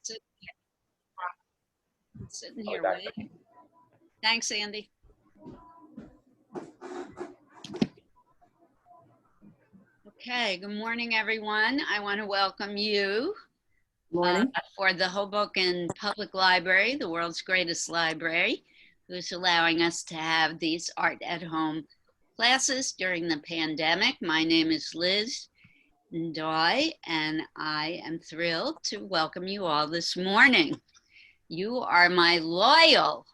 Sitting sitting here waiting. Thanks, Andy. Okay, good morning, everyone. I want to welcome you for the Hoboken Public Library, the world's greatest library, who's allowing us to have these art at home classes during the pandemic. My name is Liz Ndoy, and I am thrilled to welcome you all this morning. You are my loyal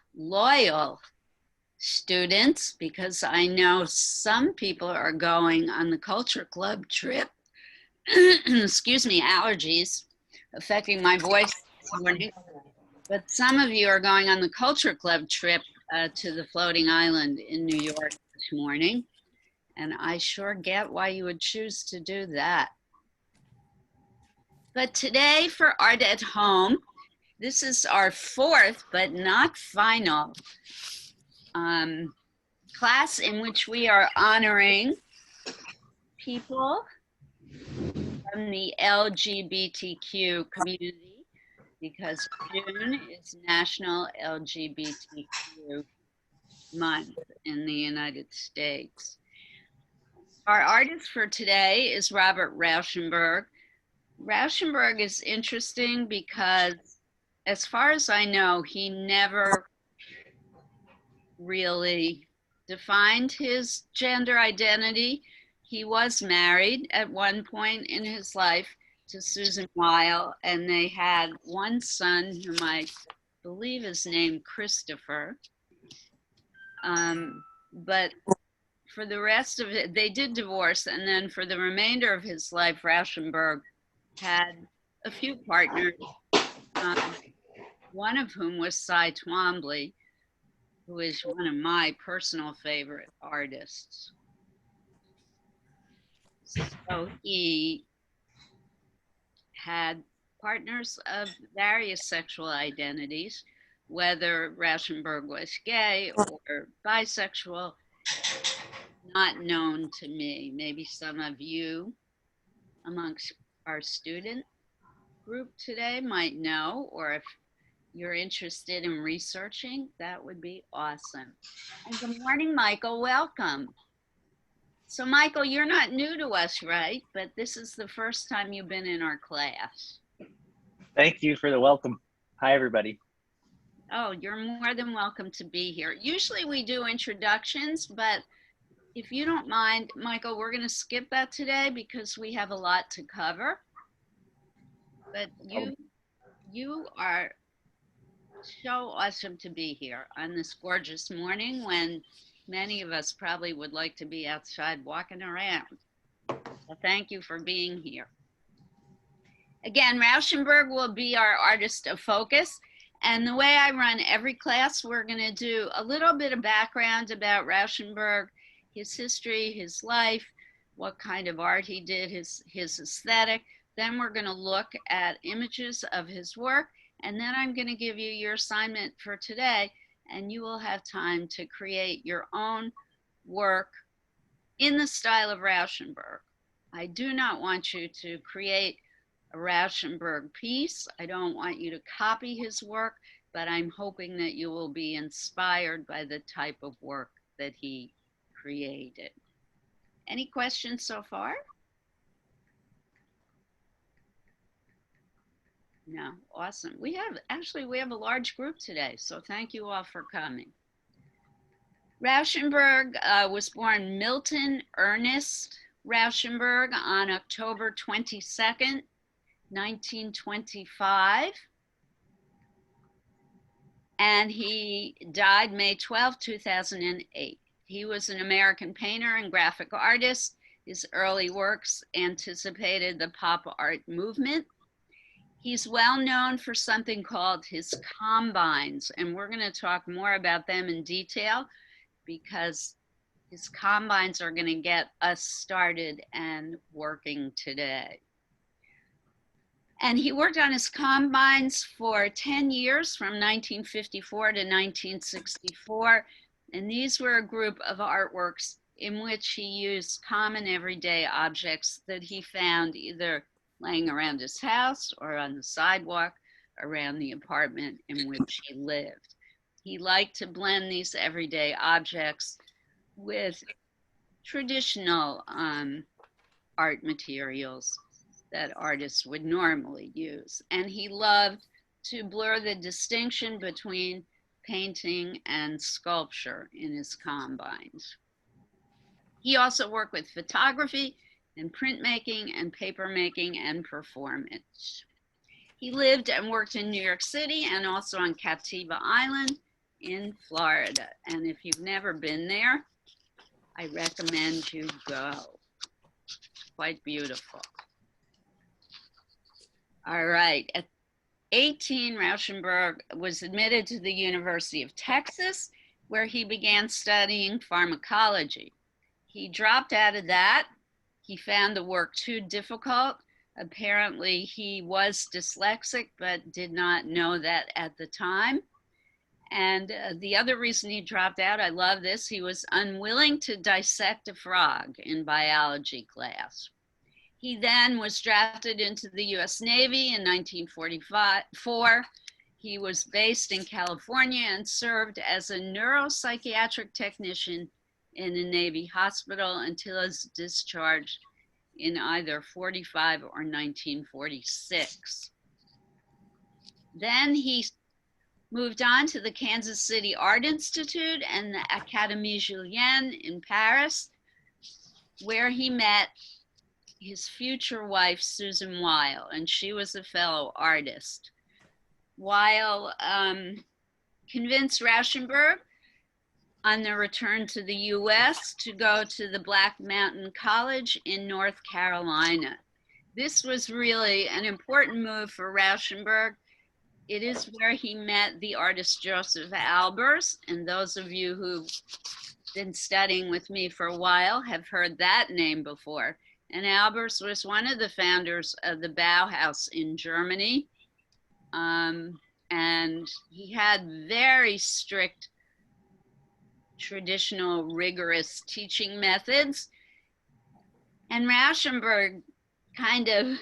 students, because I know some people are going on the Culture Club trip. Excuse me, allergies affecting my voice this morning. But some of you are going on the Culture Club trip to the floating island in New York this morning. And I sure get why you would choose to do that. But today for Art at Home, this is our fourth but not final class in which we are honoring people from the LGBTQ community, because June is National LGBTQ Month in the United States. Our artist for today is Robert Rauschenberg. Rauschenberg is interesting because, as far as I know, he never really defined his gender identity. He was married at one point in his life to Susan Weil, and they had one son whom I believe is named Christopher. But for the rest of it, they did divorce, and then for the remainder of his life, Rauschenberg had a few partners, one of whom was Cy Twombly, who is one of my personal favorite artists. So he had partners of various sexual identities, whether Rauschenberg was gay or bisexual, not known to me. Maybe some of you amongst our student group today might know, or if you're interested in researching, that would be awesome. And good morning, Michael, welcome. So Michael, you're not new to us, right? But this is the first time you've been in our class. Thank you for the welcome. Hi, everybody. Oh, you're more than welcome to be here. Usually we do introductions, but if you don't mind, Michael, we're going to skip that today because we have a lot to cover. But you are so awesome to be here on this gorgeous morning when many of us probably would like to be outside walking around. So thank you for being here. Again, Rauschenberg will be our artist of focus. And the way I run every class, we're going to do a little bit of background about Rauschenberg, his history, his life, what kind of art he did, his aesthetic. Then we're going to look at images of his work. And then I'm going to give you your assignment for today, and you will have time to create your own work in the style of Rauschenberg. I do not want you to create a Rauschenberg piece. I don't want you to copy his work, but I'm hoping that you will be inspired by the type of work that he created. Any questions so far? No, awesome. We have a large group today, so thank you all for coming. Rauschenberg was born Milton Ernest Rauschenberg on October 22nd, 1925. And he died May 12, 2008. He was an American painter and graphic artist. His early works anticipated the pop art movement. He's well known for something called his combines, and we're going to talk more about them in detail because his combines are going to get us started and working today. And he worked on his combines for 10 years, from 1954 to 1964. And these were a group of artworks in which he used common everyday objects that he found either laying around his house or on the sidewalk around the apartment in which he lived. He liked to blend these everyday objects with traditional art materials that artists would normally use. And he loved to blur the distinction between painting and sculpture in his combines. He also worked with photography and printmaking and papermaking and performance. He lived and worked in New York City and also on Captiva Island in Florida. And if you've never been there, I recommend you go. It's quite beautiful. All right. At 18, Rauschenberg was admitted to the University of Texas, where he began studying pharmacology. He dropped out of that. He found the work too difficult. Apparently, he was dyslexic, but did not know that at the time. And the other reason he dropped out, I love this, he was unwilling to dissect a frog in biology class. He then was drafted into the US Navy in 1944. He was based in California and served as a neuropsychiatric technician in a Navy hospital until his discharge in either 45 or 1946. Then he moved on to the Kansas City Art Institute and the Académie Julienne in Paris, where he met his future wife, Susan Weil, and she was a fellow artist. Weil convinced Rauschenberg on their return to the US to go to the Black Mountain College in North Carolina. This was really an important move for Rauschenberg. It is where he met the artist Joseph Albers, and those of you who've been studying with me for a while have heard that name before. And Albers was one of the founders of the Bauhaus in Germany. And he had very strict, traditional, rigorous teaching methods. And Rauschenberg, kind of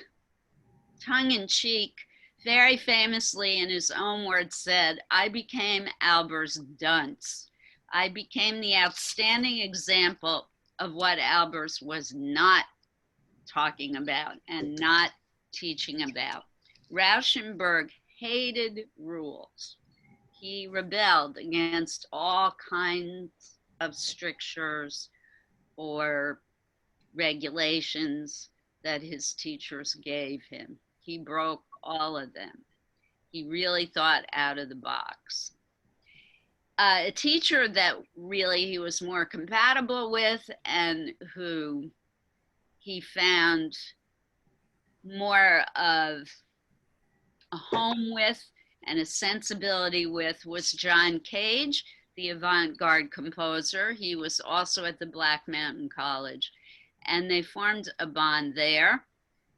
tongue-in-cheek, very famously in his own words said, "I became Albers' dunce. I became the outstanding example of what Albers was not talking about and not teaching about." Rauschenberg hated rules. He rebelled against all kinds of strictures or regulations that his teachers gave him. He broke all of them. He really thought out of the box. A teacher that really he was more compatible with and who he found more of a home with and a sensibility with was John Cage, the avant-garde composer. He was also at the Black Mountain College, and they formed a bond there.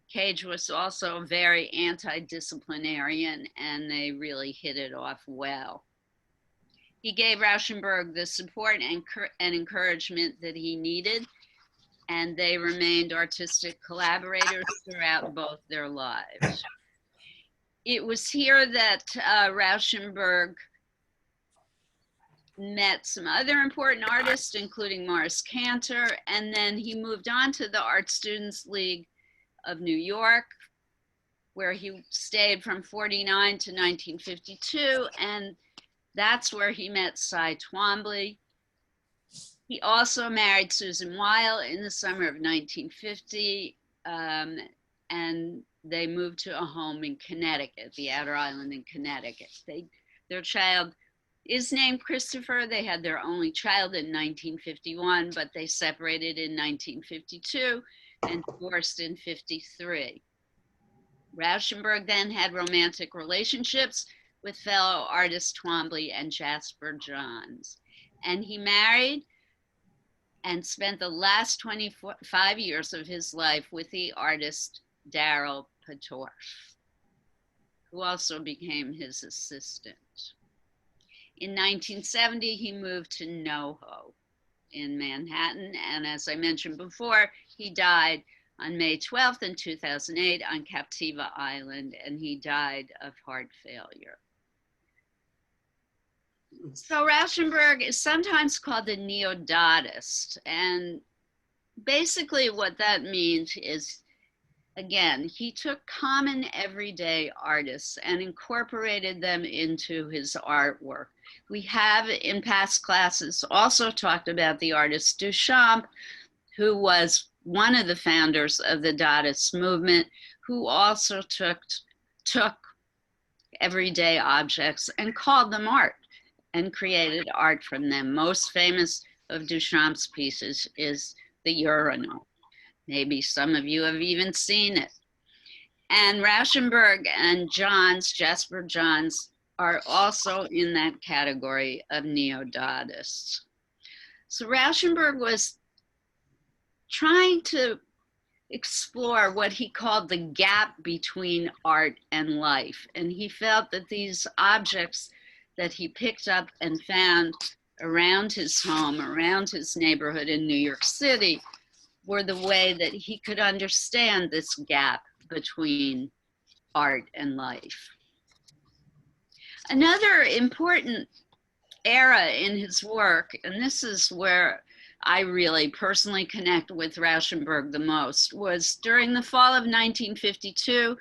Cage was also very anti-disciplinarian, and they really hit it off well. He gave Rauschenberg the support and encouragement that he needed, and they remained artistic collaborators throughout both their lives. It was here that Rauschenberg met some other important artists, including Morris Cantor, and then he moved on to the Art Students League of New York, where he stayed from 49 to 1952, and that's where he met Cy Twombly. He also married Susan Weil in the summer of 1950, and they moved to a home in Connecticut, the Outer Island in Connecticut. Their child is named Christopher. They had their only child in 1951, but they separated in 1952 and divorced in 53. Rauschenberg then had romantic relationships with fellow artists Twombly and Jasper Johns. And he married and spent the last 25 years of his life with the artist Darryl Patorf, who also became his assistant. In 1970, he moved to NoHo in Manhattan, and as I mentioned before, he died on May 12th in 2008 on Captiva Island, and he died of heart failure. So Rauschenberg is sometimes called the Neodaughtist, and basically what that means is, again, he took common everyday artists and incorporated them into his artwork. We have in past classes also talked about the artist Duchamp, who was one of the founders of the Dadaist movement, who also took everyday objects and called them art and created art from them. Most famous of Duchamp's pieces is the urinal. Maybe some of you have even seen it. And Rauschenberg and Jasper Johns, are also in that category of neo-Dadaists. So Rauschenberg was trying to explore what he called the gap between art and life. And he felt that these objects that he picked up and found around his home, around his neighborhood in New York City, were the way that he could understand this gap between art and life. Another important era in his work, and this is where I really personally connect with Rauschenberg the most, was during the fall of 1952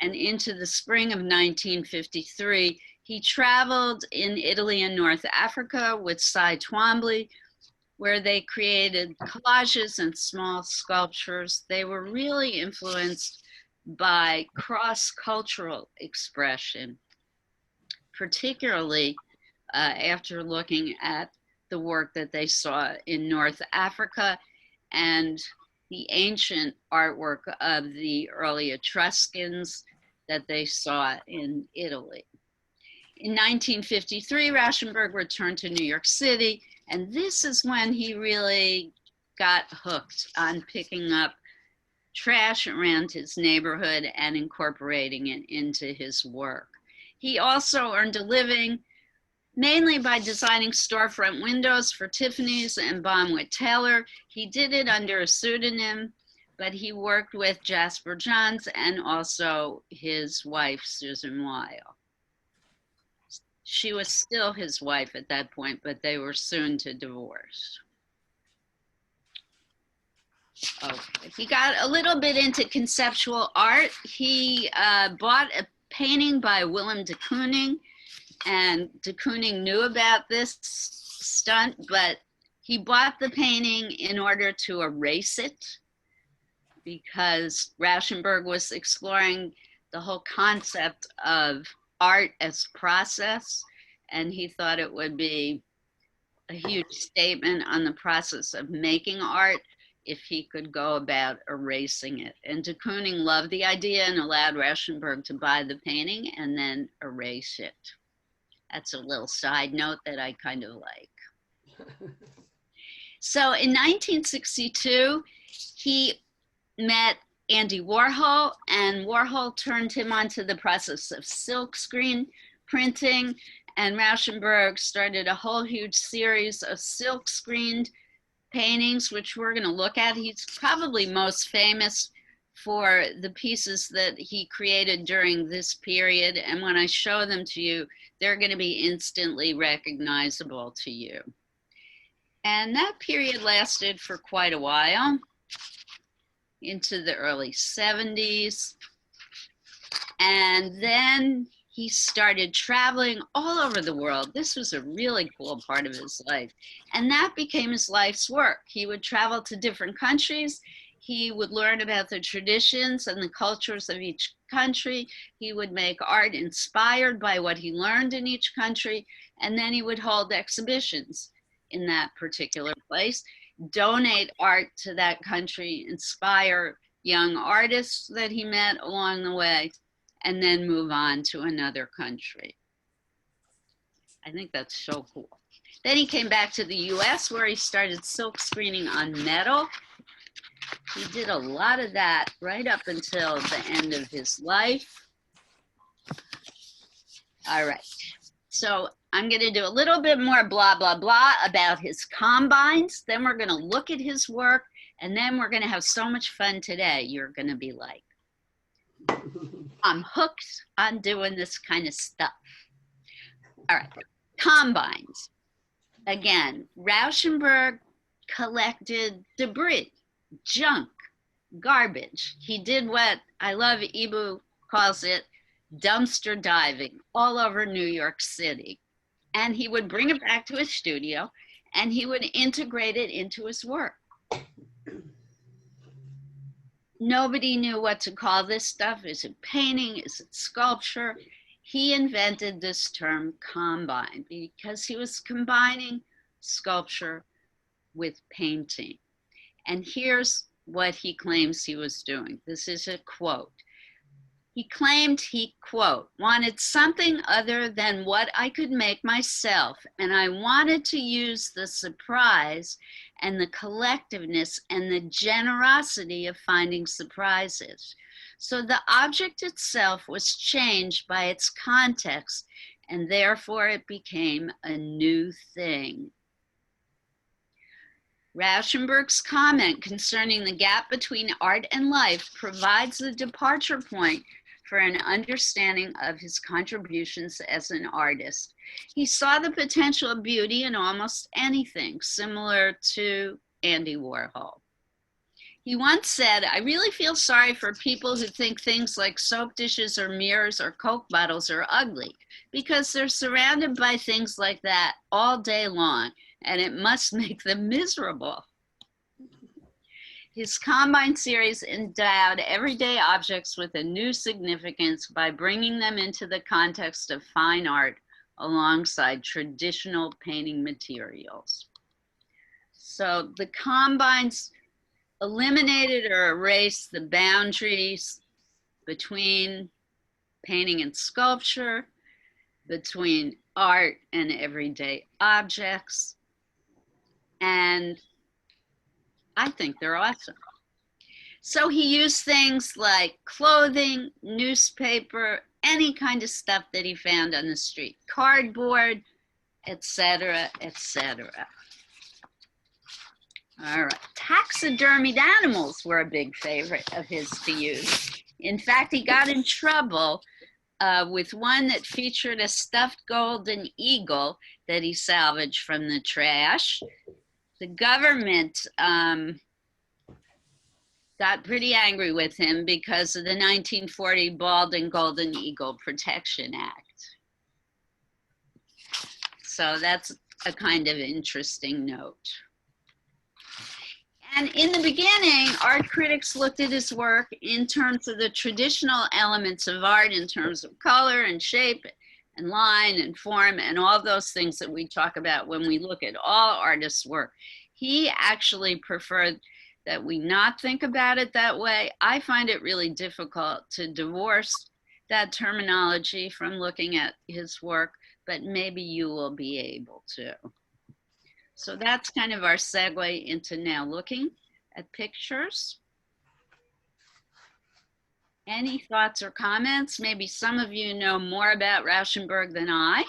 and into the spring of 1953. He traveled in Italy and North Africa with Cy Twombly, where they created collages and small sculptures. They were really influenced by cross-cultural expression, particularly after looking at the work that they saw in North Africa and the ancient artwork of the early Etruscans that they saw in Italy. In 1953, Rauschenberg returned to New York City, and this is when he really got hooked on picking up trash around his neighborhood and incorporating it into his work. He also earned a living mainly by designing storefront windows for Tiffany's and Bonwit Taylor. He did it under a pseudonym, but he worked with Jasper Johns and also his wife, Susan Weil. She was still his wife at that point, but they were soon to divorce. Okay. He got a little bit into conceptual art. He bought a painting by Willem de Kooning, and de Kooning knew about this stunt, but he bought the painting in order to erase it because Rauschenberg was exploring the whole concept of art as process, and he thought it would be a huge statement on the process of making art if he could go about erasing it. And de Kooning loved the idea and allowed Rauschenberg to buy the painting and then erase it. That's a little side note that I kind of like. So in 1962, he met Andy Warhol, and Warhol turned him onto the process of silkscreen printing, and Rauschenberg started a whole huge series of silk-screened paintings, which we're going to look at. He's probably most famous for the pieces that he created during this period, and when I show them to you, they're going to be instantly recognizable to you. And that period lasted for quite a while, into the early 70s. And then he started traveling all over the world. This was a really cool part of his life. And that became his life's work. He would travel to different countries. He would learn about the traditions and the cultures of each country. He would make art inspired by what he learned in each country. And then he would hold exhibitions in that particular place, donate art to that country, inspire young artists that he met along the way, and then move on to another country. I think that's so cool. Then he came back to the US, where he started silk screening on metal. He did a lot of that right up until the end of his life. All right, so I'm going to do a little bit more blah, blah, blah about his combines. Then we're going to look at his work, And then we're going to have so much fun today. You're going to be like, I'm hooked on doing this kind of stuff. All right, combines. Again, Rauschenberg collected debris, junk, garbage. He did what I love, Ibu calls it, dumpster diving all over New York City. And he would bring it back to his studio and he would integrate it into his work. Nobody knew what to call this stuff. Is it painting? Is it sculpture? He invented this term combine because he was combining sculpture with painting. And here's what he claims he was doing. This is a quote. He claimed he, quote, wanted something other than what I could make myself, and I wanted to use the surprise and the collectiveness and the generosity of finding surprises. So the object itself was changed by its context, and therefore it became a new thing. Rauschenberg's comment concerning the gap between art and life provides the departure point for an understanding of his contributions as an artist. He saw the potential of beauty in almost anything, similar to Andy Warhol. He once said, I really feel sorry for people who think things like soap dishes or mirrors or Coke bottles are ugly, because they're surrounded by things like that all day long, and it must make them miserable. His Combine series endowed everyday objects with a new significance by bringing them into the context of fine art alongside traditional painting materials. So the Combines eliminated or erased the boundaries between painting and sculpture, between art and everyday objects, and I think they're awesome. So he used things like clothing, newspaper, any kind of stuff that he found on the street, cardboard, etc., etc. All right, taxidermied animals were a big favorite of his to use. In fact, he got in trouble with one that featured a stuffed golden eagle that he salvaged from the trash. The government got pretty angry with him because of the 1940 Bald and Golden Eagle Protection Act. So that's a kind of interesting note. And in the beginning, art critics looked at his work in terms of the traditional elements of art, in terms of color and shape and line and form and all those things that we talk about when we look at all artists' work. He actually preferred that we not think about it that way. I find it really difficult to divorce that terminology from looking at his work, but maybe you will be able to. So that's kind of our segue into now looking at pictures. Any thoughts or comments? Maybe some of you know more about Rauschenberg than I.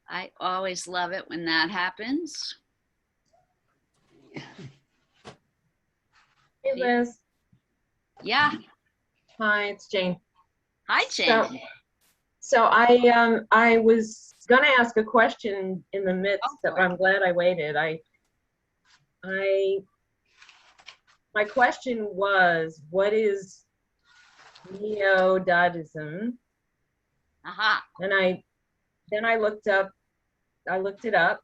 I always love it when that happens. Hey, Liz. Yeah. Hi, it's Jane. Hi, Jane. So I was gonna ask a question in the midst, but I'm glad I waited. My question was, what is Neodaughterism? Aha. And then I looked it up,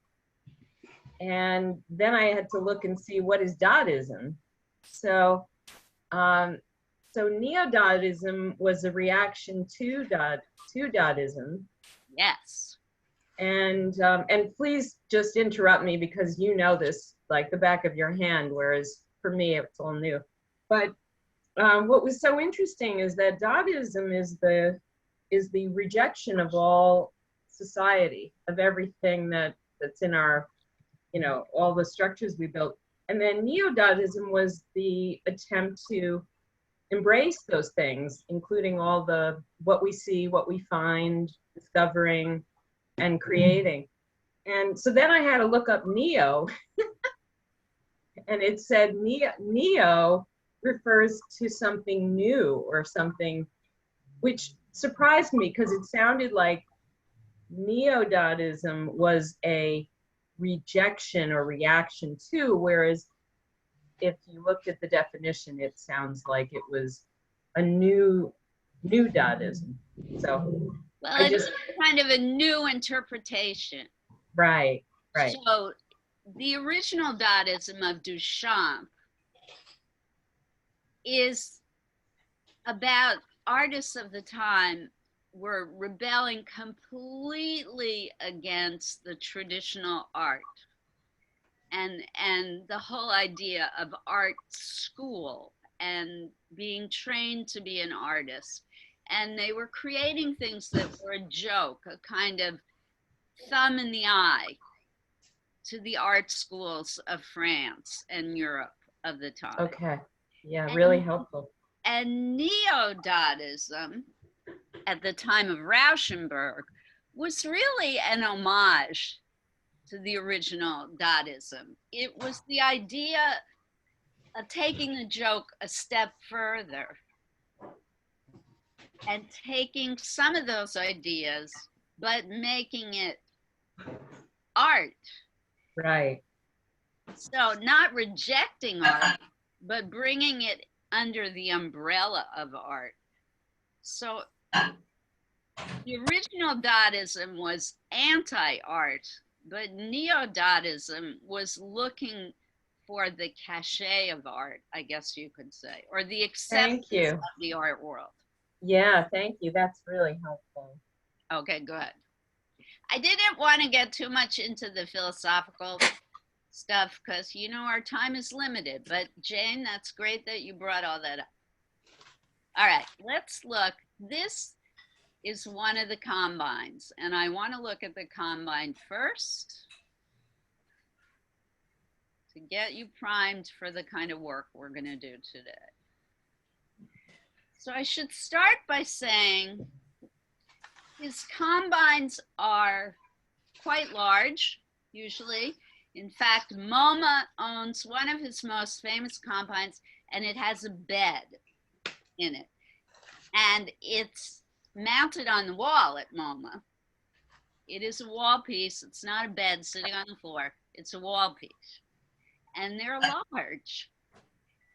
and then I had to look and see what is Dadaism. So Neodaughterism was a reaction to Dadaism. Yes. And please just interrupt me because you know this like the back of your hand, whereas for me it's all new. But what was so interesting is that Dadaism is the rejection of all society, of everything that's in our, all the structures we built. And then Neodaughterism was the attempt to embrace those things, including all what we see, what we find, discovering, and creating. And so then I had to look up Neo, and it said neo refers to something new or something, which surprised me because it sounded like Neodaughterism was a rejection or reaction to, whereas if you looked at the definition, it sounds like it was a new Dadaism. So Well, I it's just, kind of a new interpretation. right. So the original Dadaism of Duchamp is about artists of the time were rebelling completely against the traditional art and the whole idea of art school and being trained to be an artist. And they were creating things that were a joke, a kind of thumb in the eye to the art schools of France and Europe of the time. Okay. Yeah, really helpful. And Neo-Dadaism at the time of Rauschenberg was really an homage to the original Dadaism. It was the idea of taking the joke a step further and taking some of those ideas, but making it art. Right. So not rejecting art, but bringing it under the umbrella of art. So the original Dadaism was anti-art, but Neo-Dadaism was looking for the cachet of art, I guess you could say, or the acceptance of the art world. Yeah, thank you. That's really helpful. Okay, good. I didn't want to get too much into the philosophical stuff because, you know, our time is limited. But Jane, that's great that you brought all that up. All right, let's look. This is one of the combines, and I want to look at the combine first to get you primed for the kind of work we're going to do today. So I should start by saying his combines are quite large, usually. In fact, MoMA owns one of his most famous combines, and it has a bed in it. And it's mounted on the wall at MoMA. It is a wall piece. It's not a bed sitting on the floor. It's a wall piece. And they're large.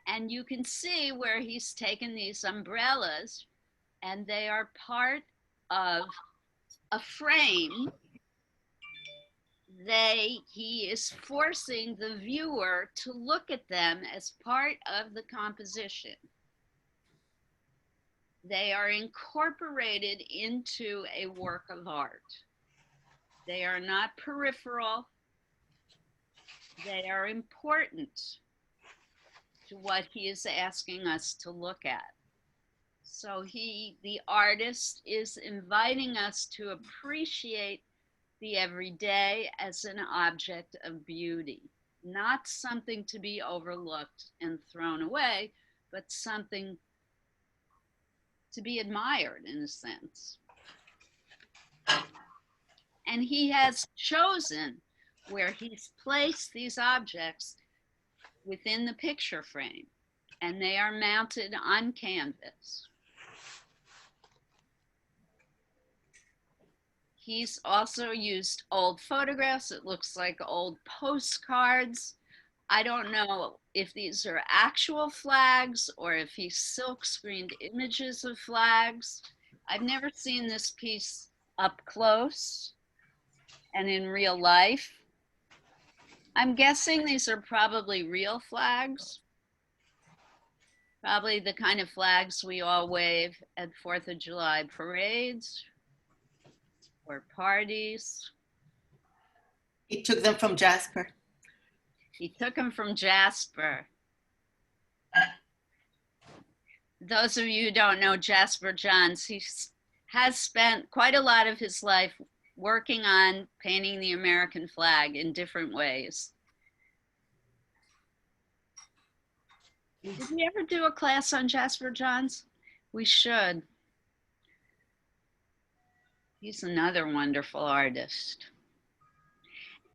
And you can see where he's taken these umbrellas, and they are part of a frame. He is forcing the viewer to look at them as part of the composition. They are incorporated into a work of art. They are not peripheral. They are important to what he is asking us to look at. So the artist, is inviting us to appreciate the everyday as an object of beauty, not something to be overlooked and thrown away, but something to be admired in a sense. And he has chosen where he's placed these objects within the picture frame, and they are mounted on canvas. He's also used old photographs. It looks like old postcards. I don't know if these are actual flags or if he silk screened images of flags. I've never seen this piece up close and in real life. I'm guessing these are probably real flags. Probably the kind of flags we all wave at 4th of July parades or parties. He took them from Jasper. He took them from Jasper. Those of you who don't know Jasper Johns, he has spent quite a lot of his life working on painting the American flag in different ways. Did we ever do a class on Jasper Johns? We should. He's another wonderful artist.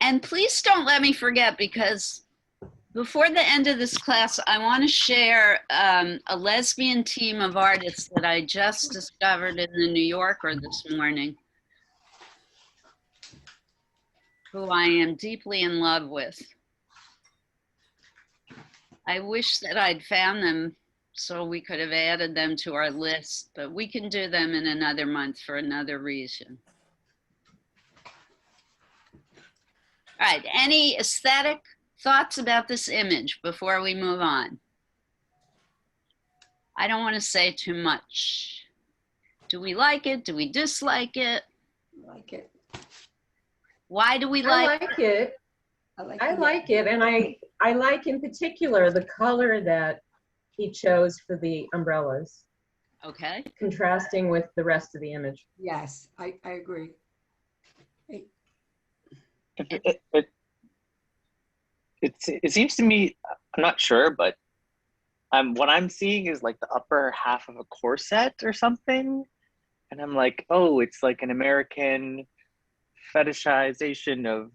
And please don't let me forget, because Before the end of this class, I want to share a lesbian team of artists that I just discovered in the New Yorker this morning, who I am deeply in love with. I wish that I'd found them so we could have added them to our list, but we can do them in another month for another reason. All right, any aesthetic thoughts about this image before we move on? I don't want to say too much. Do we like it? Do we dislike it? I like it. Why do we like I like it. I it. like it, and I like in particular the color that he chose for the umbrellas, Okay. contrasting with the rest of the image. Yes, I agree. It seems to me, I'm not sure, but what I'm seeing is like the upper half of a corset or something. And I'm like, oh, it's like an American fetishization of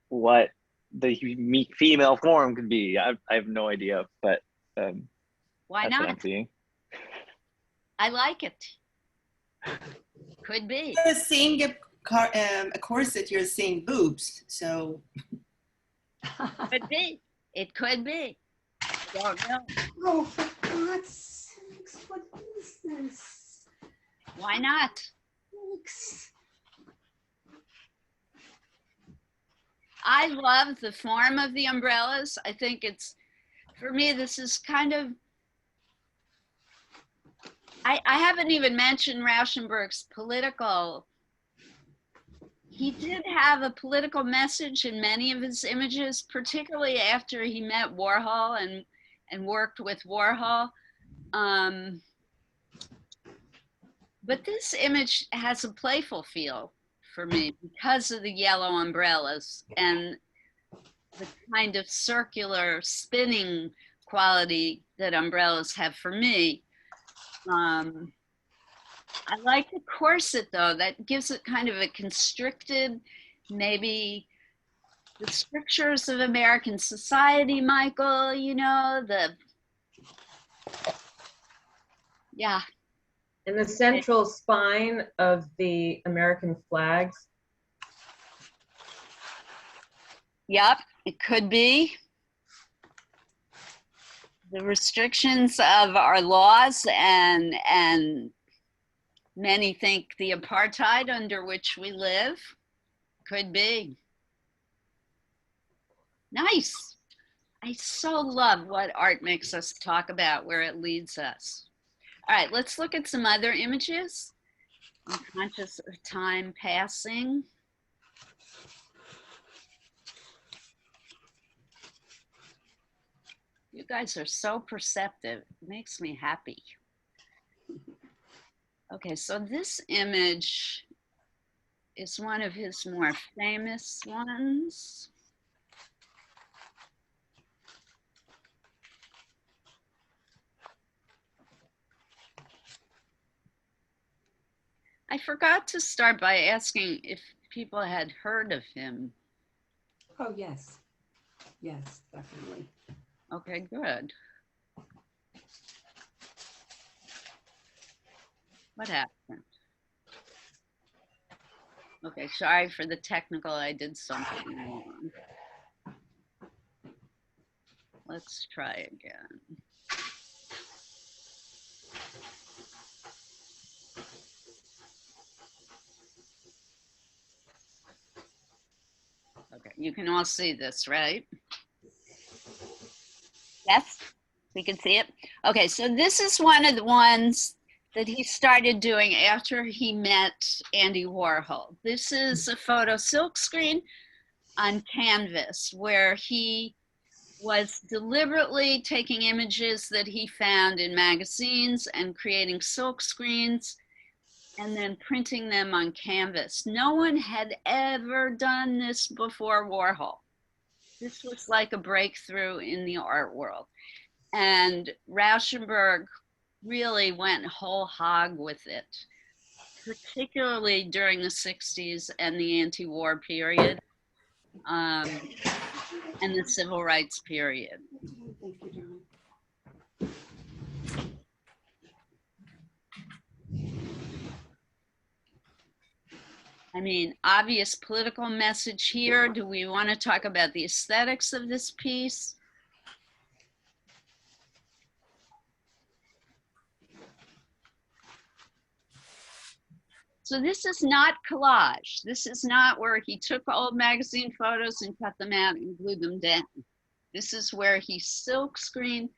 what the female form could be. I have no idea, but Why that's what I'm not? seeing. I like it. Could be. You're seeing a corset, you're seeing boobs. So Could be. It could be. I don't know. Oh, for God's sakes, what is this? Why not? Thanks. I love the form of the umbrellas. I think it's, for me, this is kind of, I haven't even mentioned Rauschenberg's political, he did have a political message in many of his images, particularly after he met Warhol and worked with Warhol. But this image has a playful feel for me because of the yellow umbrellas and the kind of circular spinning quality that umbrellas have for me. I like the corset though, that gives it kind of a constricted, maybe the strictures of American society, Michael, you know, yeah. And the central spine of the American flags. Yep, it could be. The restrictions of our laws and many think the apartheid under which we live could be. Nice. I so love what art makes us talk about, where it leads us. All right, let's look at some other images. I'm conscious of time passing. You guys are so perceptive. It makes me happy. Okay, so this image is one of his more famous ones. I forgot to start by asking if people had heard of him. Oh, yes. Yes, definitely. Okay, good. What happened? Okay, sorry for the technical, I did something wrong. Let's try again. Okay, you can all see this, right? Yes, we can see it. Okay, so this is one of the ones that he started doing after he met Andy Warhol. This is a photo silkscreen on canvas where he was deliberately taking images that he found in magazines and creating silk screens and then printing them on canvas. No one had ever done this before Warhol. This was like a breakthrough in the art world. And Rauschenberg really went whole hog with it, particularly during the 60s and the anti-war period. and the civil rights period. Thank you, John. I mean, obvious political message here. Do we want to talk about the aesthetics of this piece? So this is not collage. This is not where he took old magazine photos and cut them out and glued them down. This is where he silk screened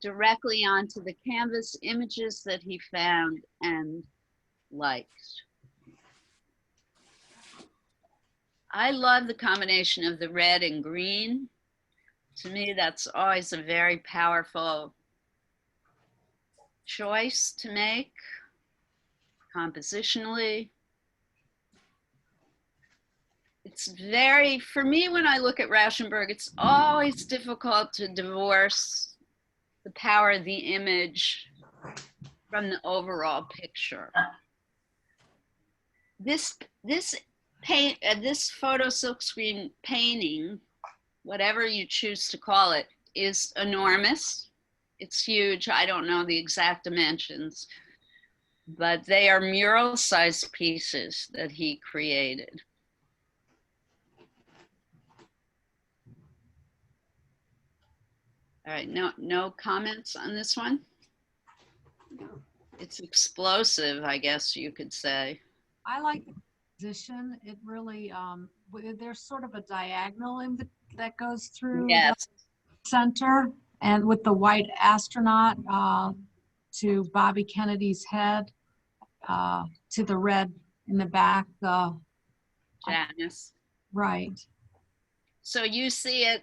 directly onto the canvas images that he found and liked. I love the combination of the red and green. To me, that's always a very powerful choice to make compositionally. It's very, for me, when I look at Rauschenberg, it's always difficult to divorce the power of the image from the overall picture. This photo silkscreen painting, whatever you choose to call it, is enormous. It's huge. I don't know the exact dimensions, but they are mural-sized pieces that he created. All right, no comments on this one? It's explosive, I guess you could say. I like the position. It really, there's sort of a diagonal that goes through Yes. the center, and with the white astronaut to Bobby Kennedy's head, to the red in the back. Janice. Right. So you see it.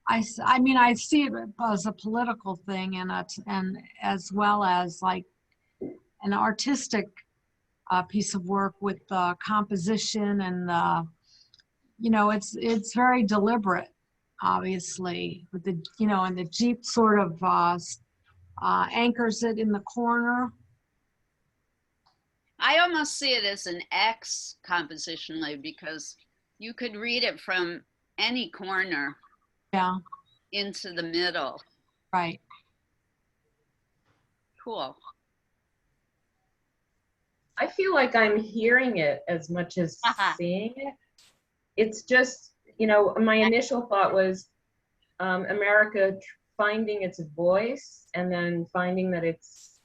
I mean, I see it as a political thing and as well as like an artistic piece of work with composition and you know, it's very deliberate, obviously, with the, you know, and the Jeep sort of anchors it in the corner. I almost see it as an X compositionally because you could read it from any corner. Yeah. Into the middle. Right. Cool. I feel like I'm hearing it as much as seeing it. It's just, you know, my initial thought was America finding its voice and then finding that it's,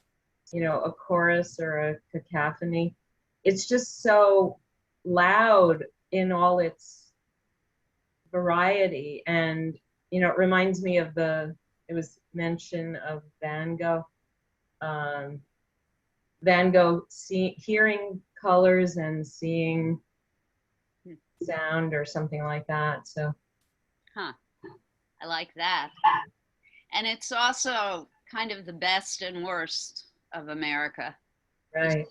you know, a chorus or a cacophony. It's just so loud in all its variety. And you know, it reminds me of it was mention of Van Gogh. Van Gogh hearing colors and seeing sound or something like that. So, I like that. And it's also kind of the best and worst of America. right.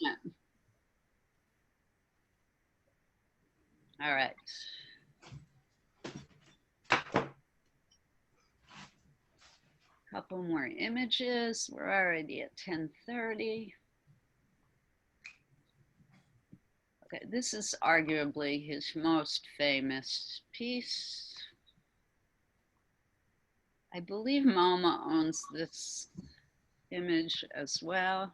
All right. Couple more images. We're already at 10:30. Okay, this is arguably his most famous piece. I believe MoMA owns this image as well.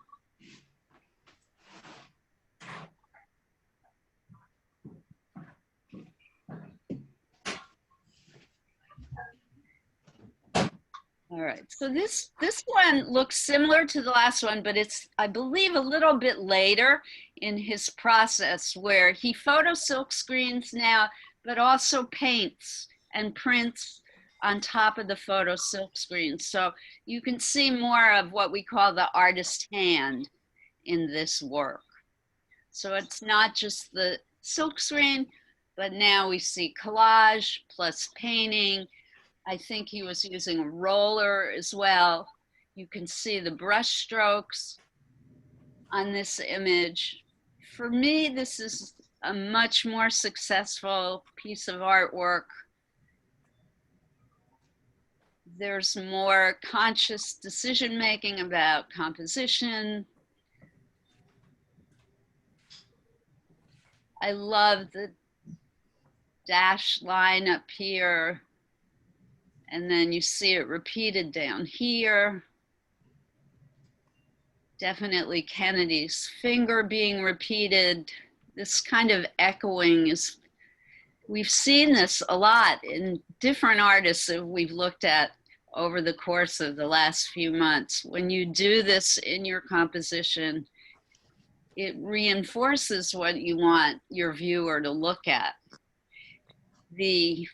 All right, so this one looks similar to the last one, but it's, I believe, a little bit later in his process where he photo silk screens now, but also paints and prints on top of the photo silk screen. So you can see more of what we call the artist hand in this work. So it's not just the silk screen, but now we see collage plus painting. I think he was using a roller as well. You can see the brush strokes on this image. For me, this is a much more successful piece of artwork. There's more conscious decision-making about composition. I love the dashed line up here. And then you see it repeated down here. Definitely Kennedy's finger being repeated. This kind of echoing is, we've seen this a lot in different artists that we've looked at over the course of the last few months. When you do this in your composition, it reinforces what you want your viewer to look at. The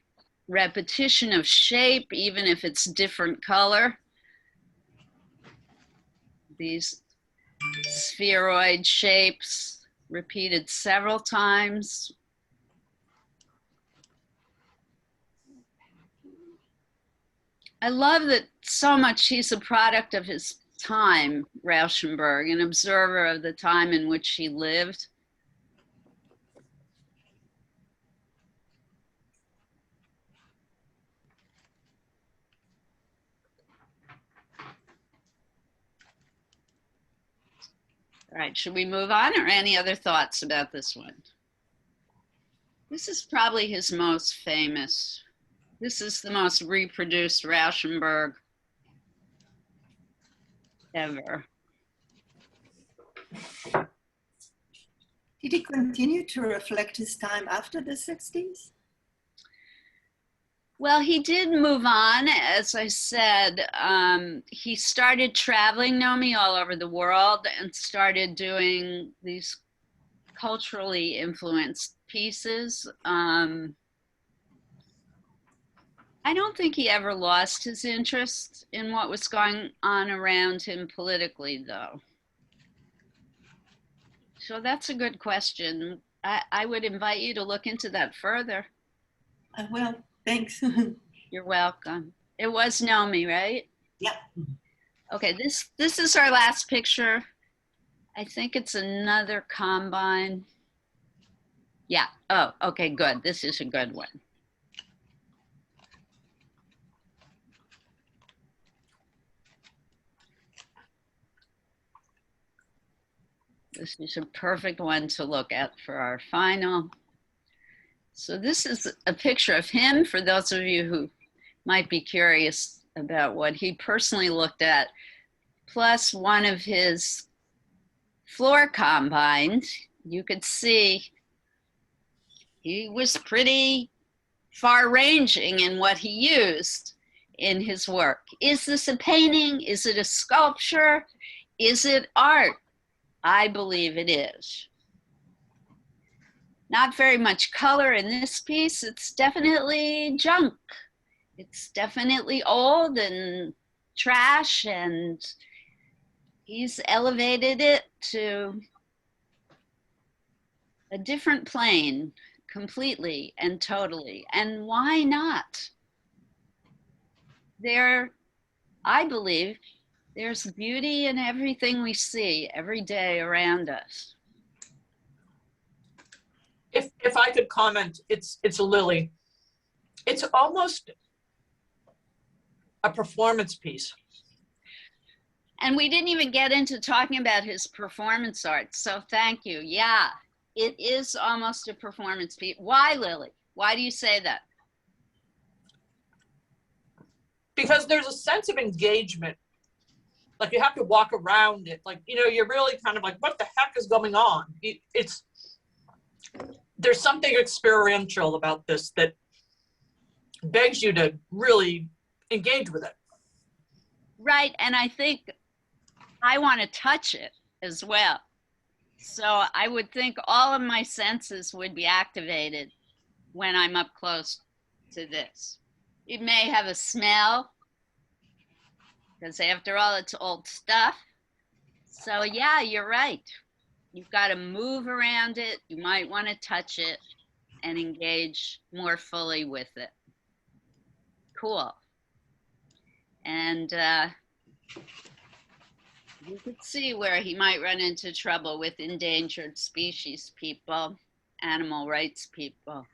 repetition of shape, even if it's different color, these spheroid shapes repeated several times. I love that so much he's a product of his time, Rauschenberg, an observer of the time in which he lived. All right, should we move on, or any other thoughts about this one? This is probably his most famous. This is the most reproduced Rauschenberg ever. Did he continue to reflect his time after the 60s? Well, he did move on, as I said. He started traveling, Nomi, all over the world and started doing these culturally influenced pieces. I don't think he ever lost his interest in what was going on around him politically, though. So that's a good question. I would invite you to look into that further. I will. Thanks. You're welcome. It was Nomi, right? Yeah. Okay, this is our last picture. I think it's another combine. Yeah, oh, okay, good. This is a good one. This is a perfect one to look at for our final. So this is a picture of him, for those of you who might be curious about what he personally looked at, plus one of his floor combines. You could see he was pretty far-ranging in what he used in his work. Is this a painting? Is it a sculpture? Is it art? I believe it is. Not very much color in this piece. It's definitely junk. It's definitely old and trash, and he's elevated it to a different plane completely and totally. And why not? I believe there's beauty in everything we see every day around us. If I could comment, it's a lily. It's almost a performance piece. And we didn't even get into talking about his performance art, so thank you. Yeah, it is almost a performance piece. Why, Lily? Why do you say that? Because there's a sense of engagement. Like you have to walk around it. Like, you know, you're really kind of like, what the heck is going on? There's something experiential about this that begs you to really engage with it. Right, and I think I want to touch it as well. So I would think all of my senses would be activated when I'm up close to this. It may have a smell, because after all, it's old stuff. So yeah, you're right. You've got to move around it. You might want to touch it and engage more fully with it. Cool. And you could see where he might run into trouble with endangered species people, animal rights people.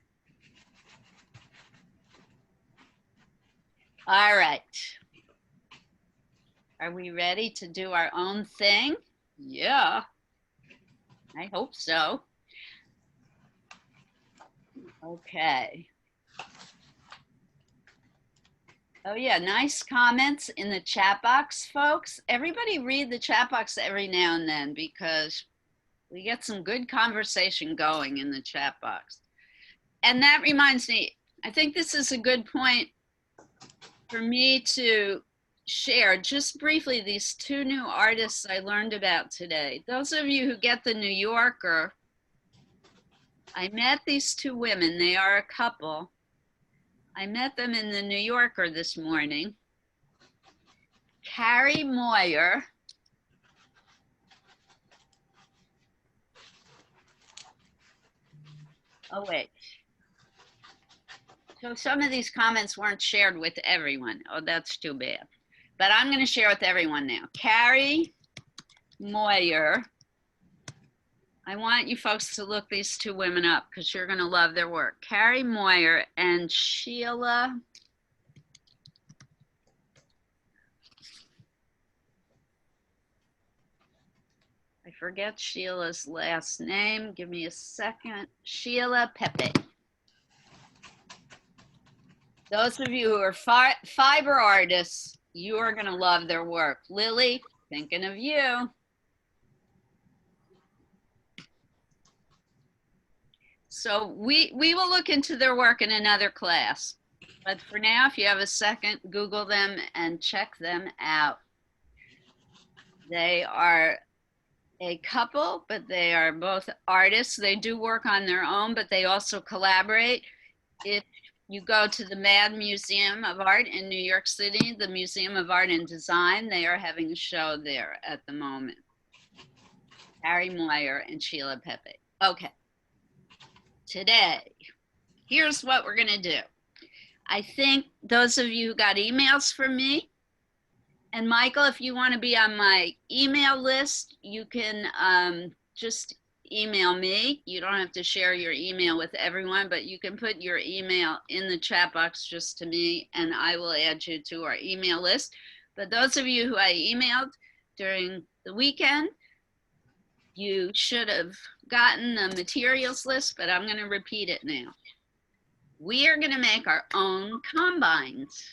All right. Are we ready to do our own thing? Yeah. I hope so. Okay. Oh yeah, nice comments in the chat box, folks. Everybody read the chat box every now and then because we get some good conversation going in the chat box. And that reminds me, I think this is a good point for me to share just briefly these two new artists I learned about today. Those of you who get the New Yorker, I met these two women. They are a couple. I met them in the New Yorker this morning. Carrie Moyer. Oh, wait. So some of these comments weren't shared with everyone. Oh, that's too bad. But I'm going to share with everyone now. Carrie Moyer. I want you folks to look these two women up because you're going to love their work. Carrie Moyer and Sheila. I forget Sheila's last name. Give me a second. Sheila Pepe. Those of you who are fiber artists, you are going to love their work. Lily, thinking of you. So we will look into their work in another class. But for now, if you have a second, Google them and check them out. They are a couple, but they are both artists. They do work on their own, but they also collaborate. If you go to the Mad Museum of Art in New York City, the Museum of Art and Design, they are having a show there at the moment. Carrie Moyer and Sheila Pepe. Okay. Today, here's what we're going to do. I think those of you who got emails from me, and Michael, if you want to be on my email list, you can just email me. You don't have to share your email with everyone, but you can put your email in the chat box just to me, and I will add you to our email list. But those of you who I emailed during the weekend, you should have gotten the materials list, but I'm going to repeat it now. We are going to make our own combines.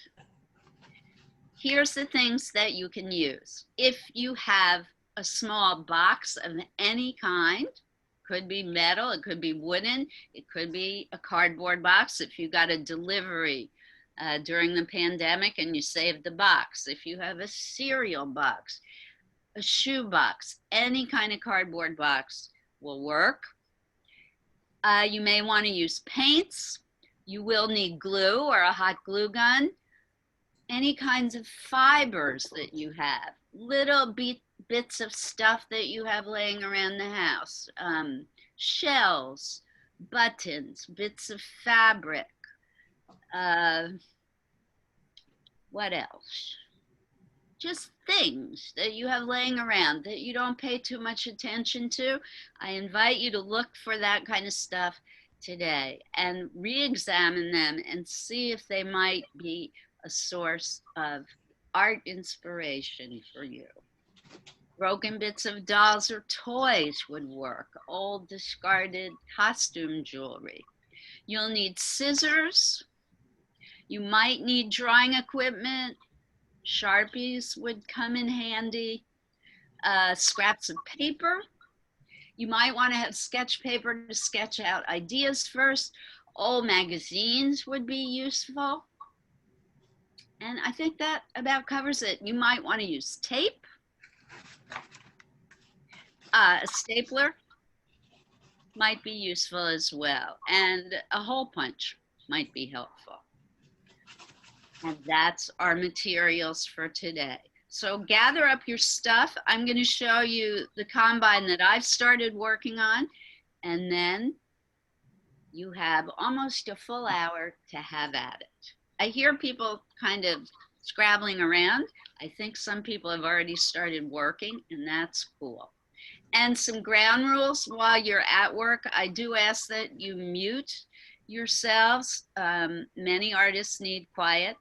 Here's the things that you can use. If you have a small box of any kind, could be metal, it could be wooden, it could be a cardboard box. If you got a delivery during the pandemic and you saved the box, if you have a cereal box, a shoe box, any kind of cardboard box will work. You may want to use paints. You will need glue or a hot glue gun. Any kinds of fibers that you have, little bits of stuff that you have laying around the house, shells, buttons, bits of fabric. What else? Just things that you have laying around that you don't pay too much attention to. I invite you to look for that kind of stuff today and re-examine them and see if they might be a source of art inspiration for you. Broken bits of dolls or toys would work. Old discarded costume jewelry. You'll need scissors. You might need drawing equipment. Sharpies would come in handy. Scraps of paper. You might want to have sketch paper to sketch out ideas first. Old magazines would be useful. And I think that about covers it. You might want to use tape. A stapler might be useful as well. And a hole punch might be helpful. And that's our materials for today. So gather up your stuff. I'm going to show you the combine that I've started working on. And then you have almost a full hour to have at it. I hear people kind of scrabbling around. I think some people have already started working, and that's cool. And some ground rules while you're at work. I do ask that you mute yourselves. Many artists need quiet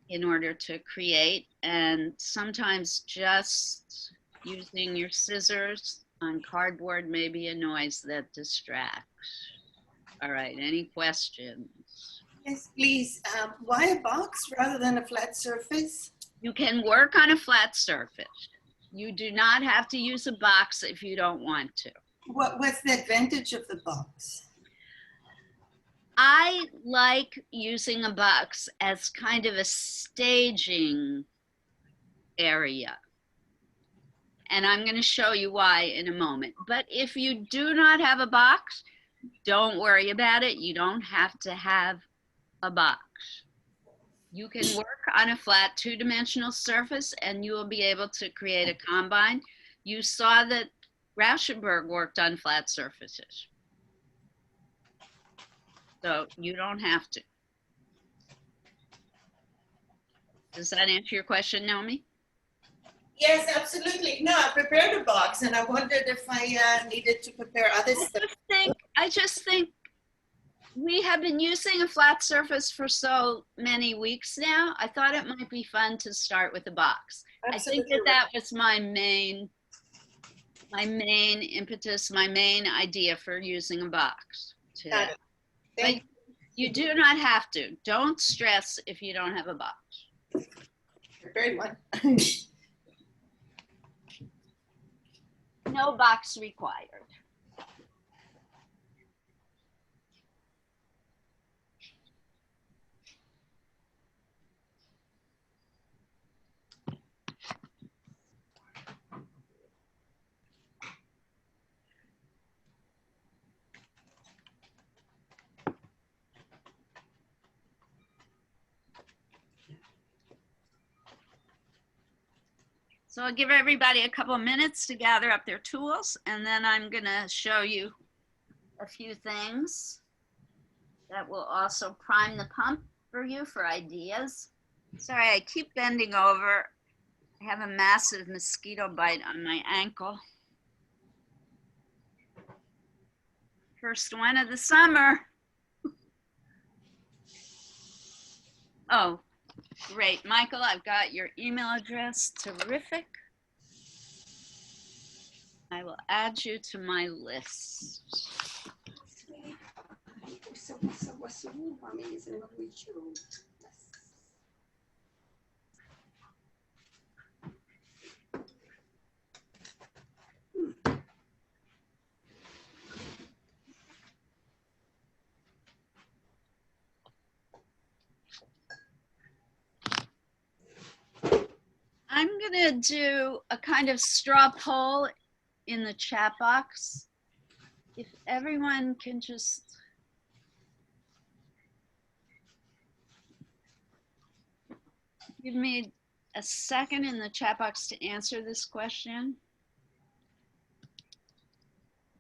in order to create, and sometimes just using your scissors on cardboard may be a noise that distracts. All right, any questions? Yes, please. Why a box rather than a flat surface? You can work on a flat surface. You do not have to use a box if you don't want to. What's the advantage of the box? I like using a box as kind of a staging area. And I'm going to show you why in a moment. But if you do not have a box, don't worry about it. You don't have to have a box. You can work on a flat two-dimensional surface and you will be able to create a combine. You saw that Rauschenberg worked on flat surfaces. So you don't have to. Does that answer your question, Naomi? Yes, absolutely. No, I prepared a box and I wondered if I needed to prepare other stuff. I just think we have been using a flat surface for so many weeks now. I thought it might be fun to start with a box. Absolutely. I think that was my main impetus, my main idea for using a box today. Got it. Thank You do not have to. Don't stress if you don't have a box. you. Prepared one. No box required. So I'll give everybody a couple of minutes to gather up their tools, and then I'm gonna show you a few things that will also prime the pump for you for ideas. Sorry, I keep bending over. I have a massive mosquito bite on my ankle. First one of the summer. Oh, great. Michael, I've got your email address. Terrific. I will add you to my list. I'm gonna do a kind of straw poll in the chat box. If everyone can just give me a second in the chat box to answer this question.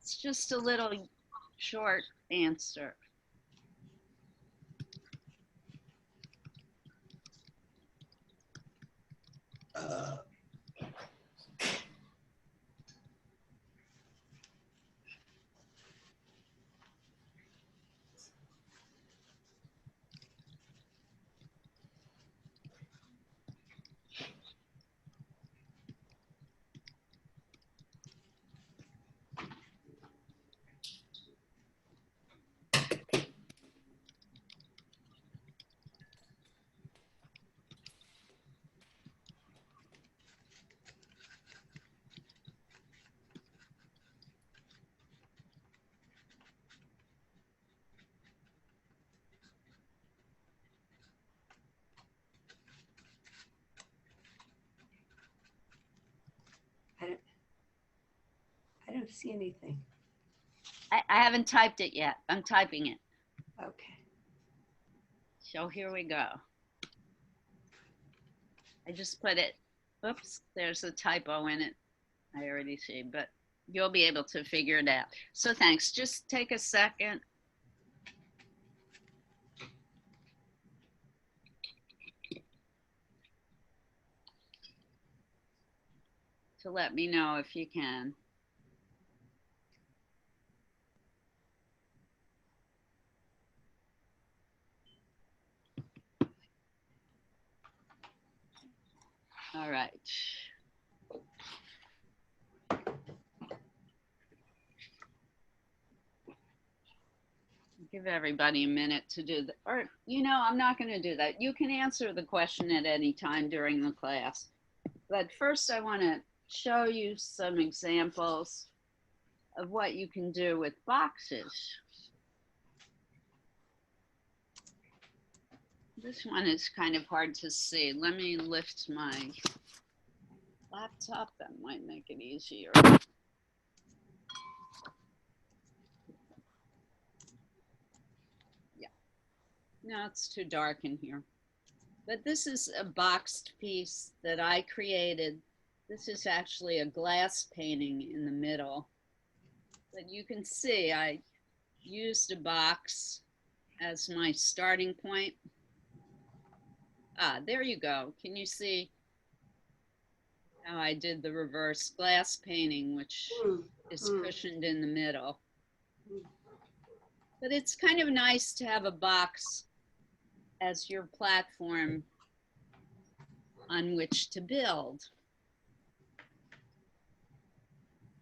It's just a little short answer. I don't see anything. I haven't typed it yet. I'm typing it. Okay. So here we go. I just put it, oops, there's a typo in it. I already see, but you'll be able to figure it out. So thanks, just take a second. To let me know if you can. All right. Give everybody a minute to do that. Or, you know, I'm not going to do that. You can answer the question at any time during the class. But first, I want to show you some examples of what you can do with boxes. This one is kind of hard to see. Let me lift my laptop. That might make it easier. Yeah. No, it's too dark in here. But this is a boxed piece that I created. This is actually a glass painting in the middle. But you can see I used a box as my starting point. Ah, there you go. Can you see how I did the reverse glass painting, which is cushioned in the middle? But it's kind of nice to have a box as your platform on which to build.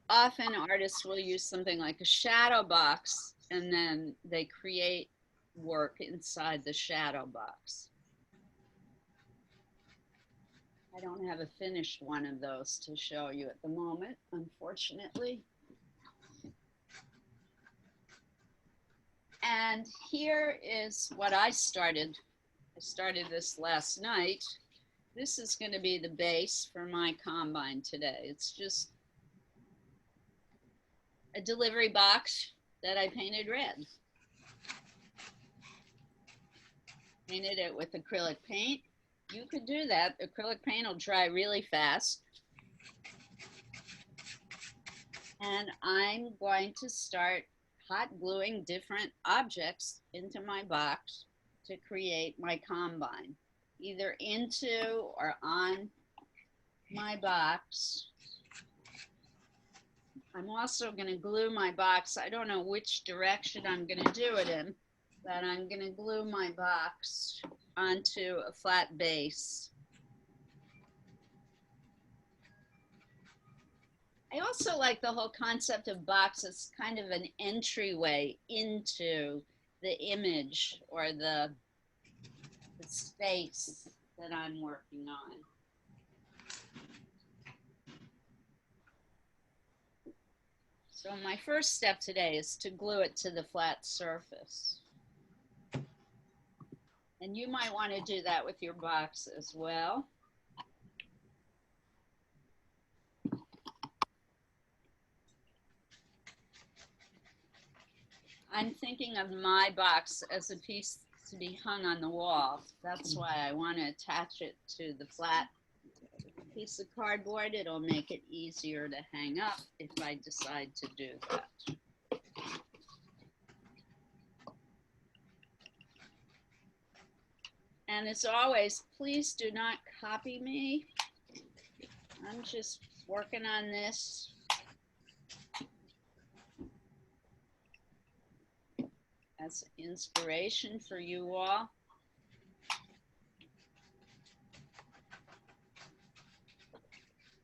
Often artists will use something like a shadow box, and then they create work inside the shadow box. I don't have a finished one of those to show you at the moment, unfortunately. And here is what I started. I started this last night. This is going to be the base for my combine today. It's just a delivery box that I painted red. Painted it with acrylic paint. You could do that. Acrylic paint will dry really fast. And I'm going to start hot gluing different objects into my box to create my combine, either into or on my box. I'm also going to glue my box. I don't know which direction I'm going to do it in, but I'm going to glue my box onto a flat base. I also like the whole concept of box as kind of an entryway into the image or the space that I'm working on. So my first step today is to glue it to the flat surface. And you might want to do that with your box as well. I'm thinking of my box as a piece to be hung on the wall. That's why I want to attach it to the flat piece of cardboard. It'll make it easier to hang up if I decide to do that. And as always, please do not copy me. I'm just working on this as inspiration for you all.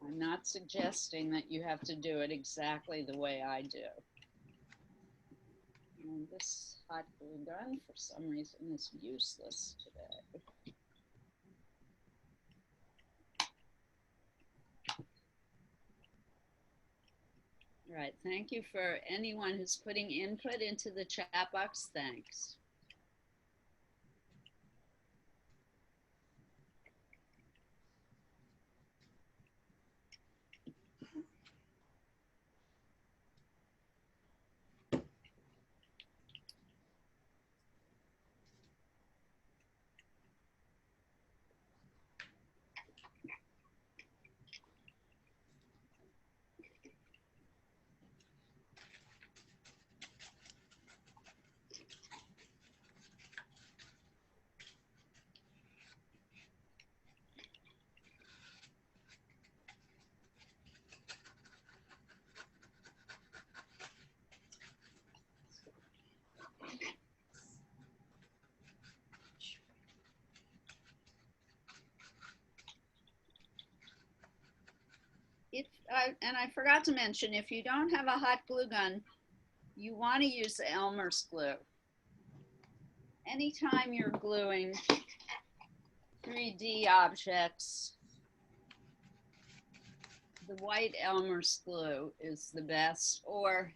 I'm not suggesting that you have to do it exactly the way I do. And this hot glue gun, for some reason, is useless today. All right, thank you for anyone who's putting input into the chat box. Thanks. And I forgot to mention, if you don't have a hot glue gun, you want to use Elmer's glue. anytime you're gluing 3D objects, the white Elmer's glue is the best, or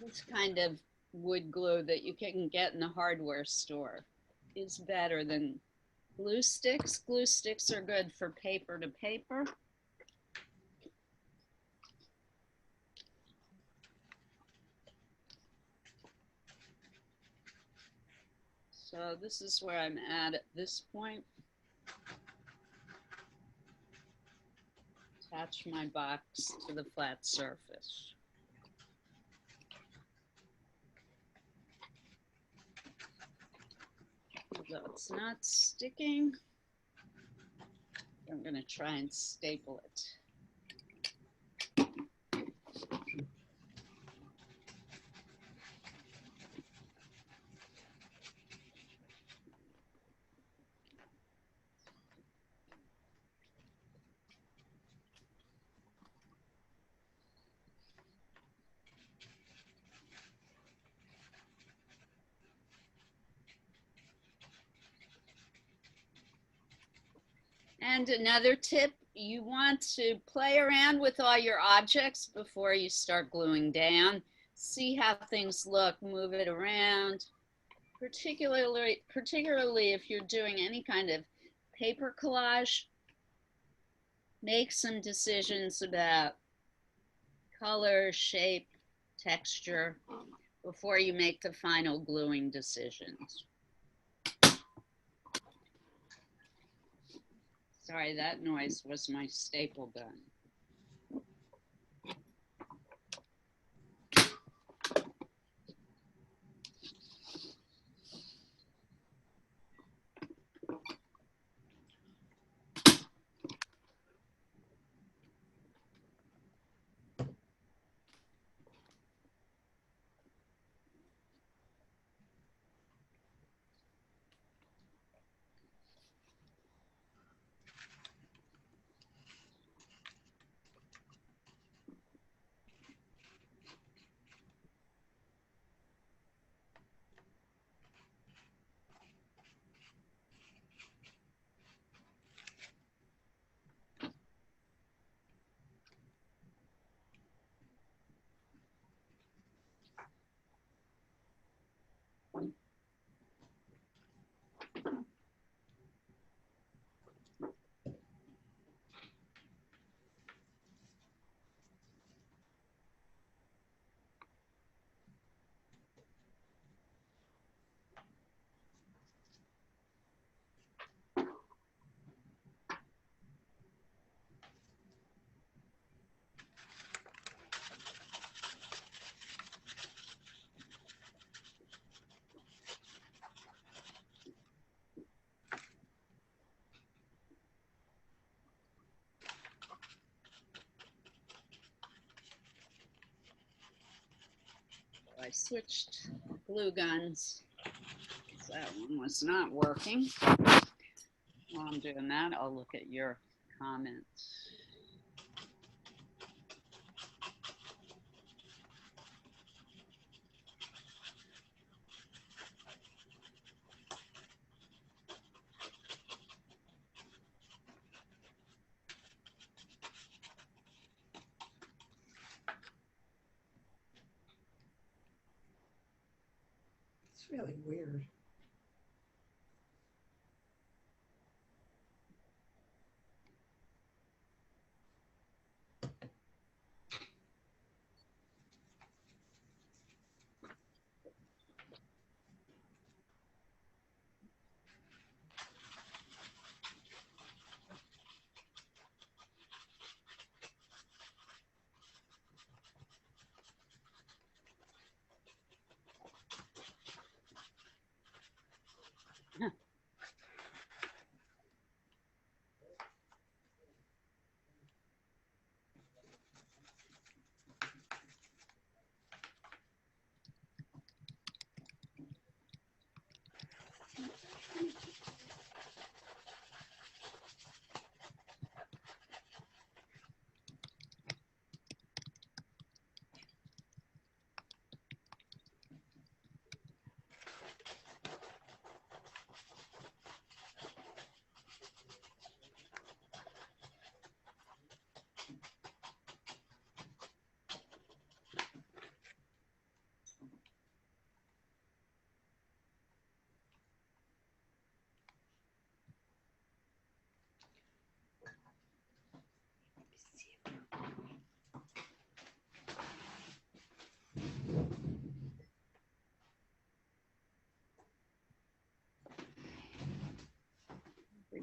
this kind of wood glue that you can get in the hardware store is better than glue sticks. Glue sticks are good for paper to paper. So this is where I'm at this point. Attach my box to the flat surface. Although it's not sticking, I'm going to try and staple it. And another tip, you want to play around with all your objects before you start gluing down. See how things look, move it around. Particularly if you're doing any kind of paper collage, make some decisions about color, shape, texture before you make the final gluing decisions. Sorry, that noise was my staple gun. I switched glue guns. So that one was not working. While I'm doing that, I'll look at your comments. It's really weird.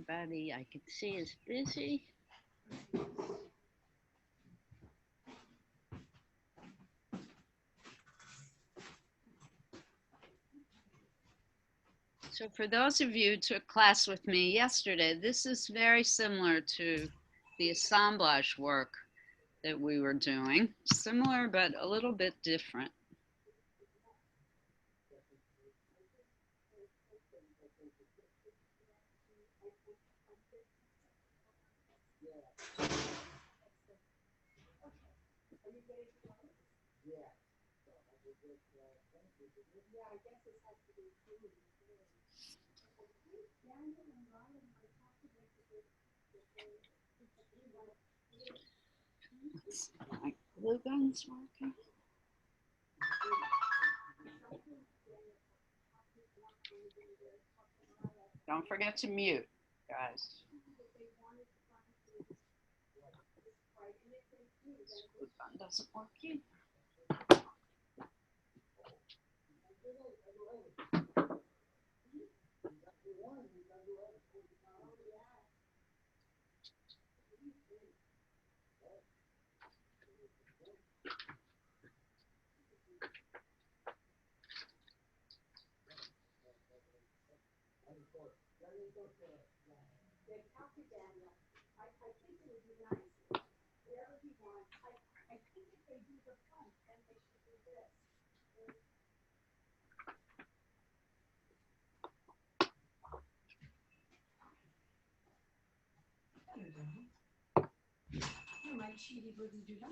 everybody I can see is busy. So for those of you who took class with me yesterday, this is very similar to the assemblage work that we were doing. Similar, but a little bit different. My glue gun's working. Don't forget to mute, guys. This glue gun doesn't work either. My cheaty booty do that.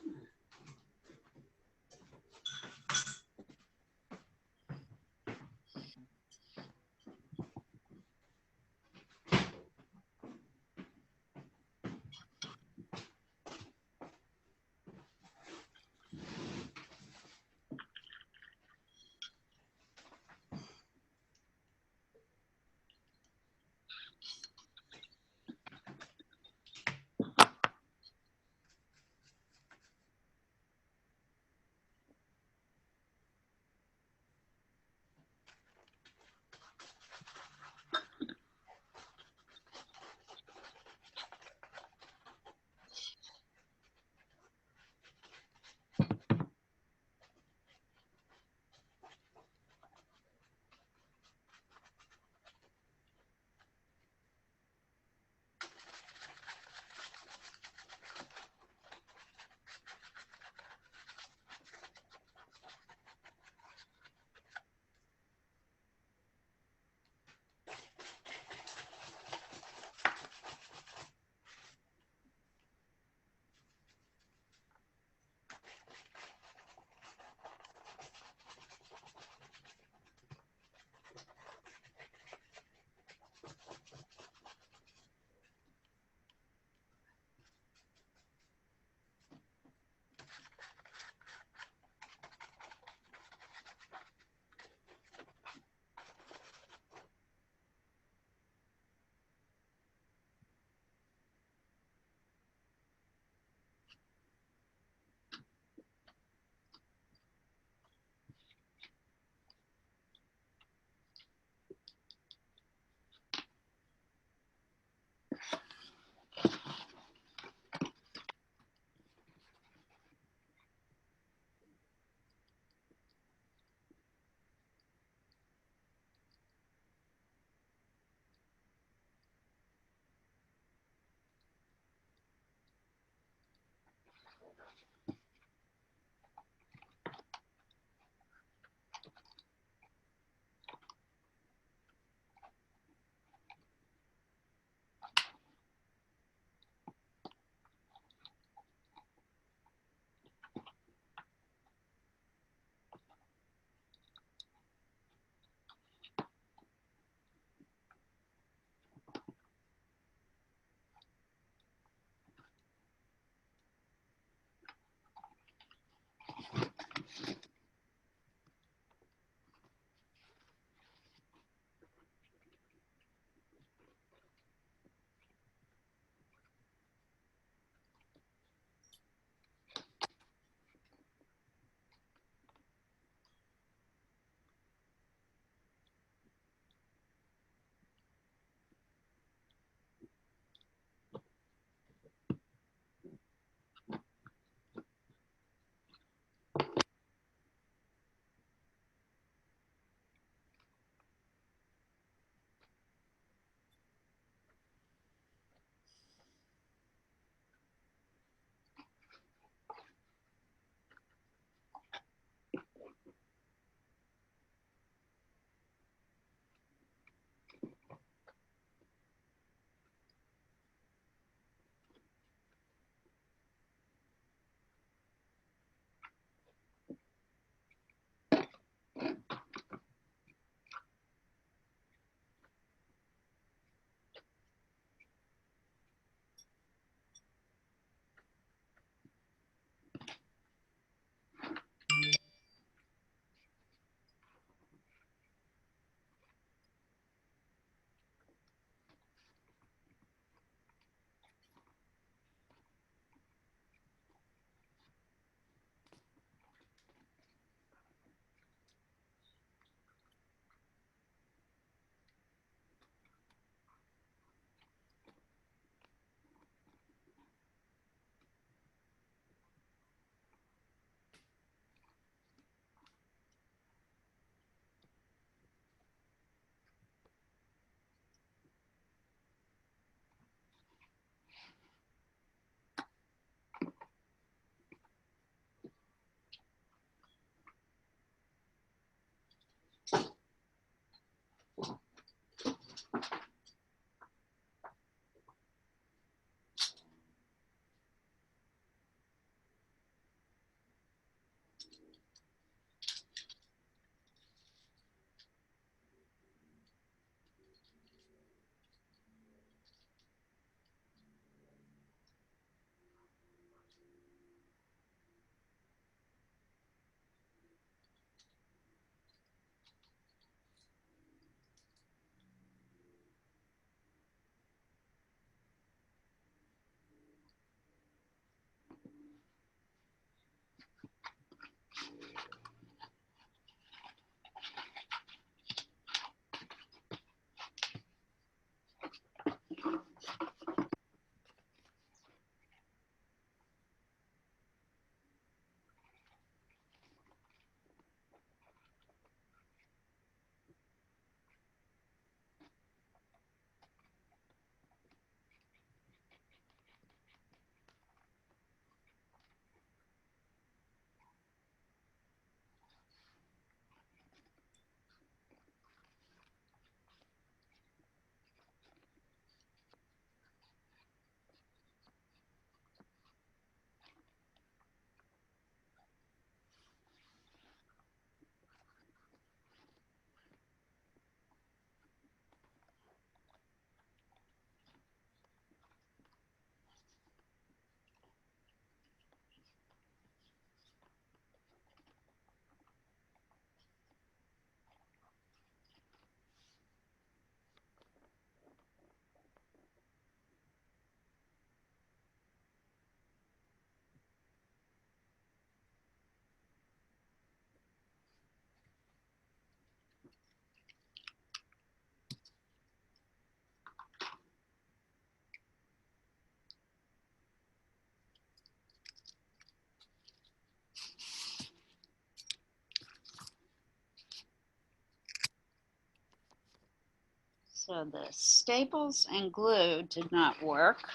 So the staples and glue did not work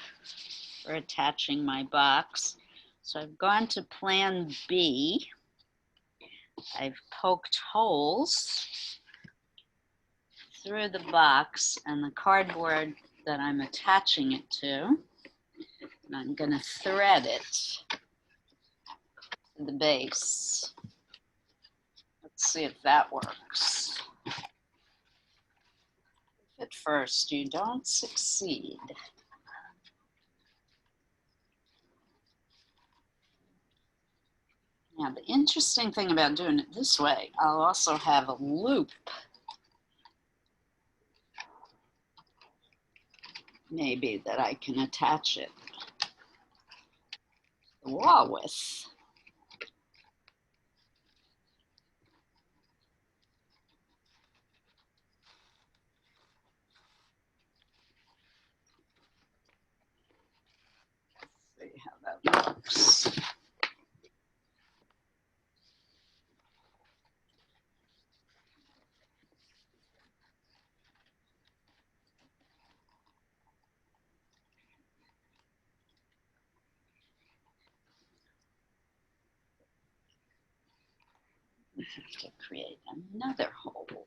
for attaching my box. So I've gone to plan B. I've poked holes through the box and the cardboard that I'm attaching it to. And I'm going to thread it to the base. Let's see if that works. If at first you don't succeed, now the interesting thing about doing it this way, I'll also have a loop maybe that I can attach it to the wall with. See how that looks. I have to create another hole.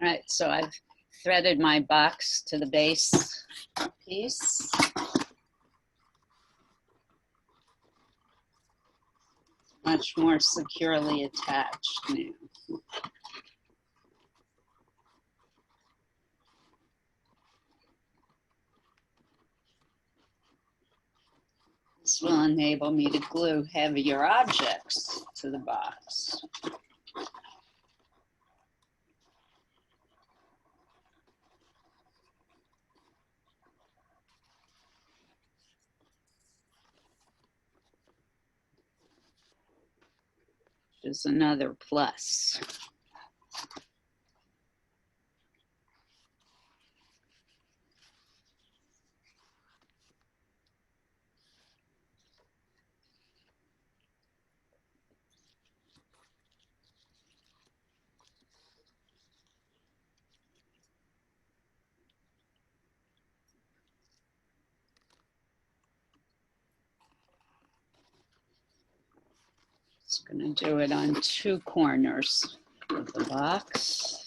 All right, so I've threaded my box to the base piece. Much more securely attached now. This will enable me to glue heavier objects to the box. Which is another plus. Just going to do it on 2 corners of the box.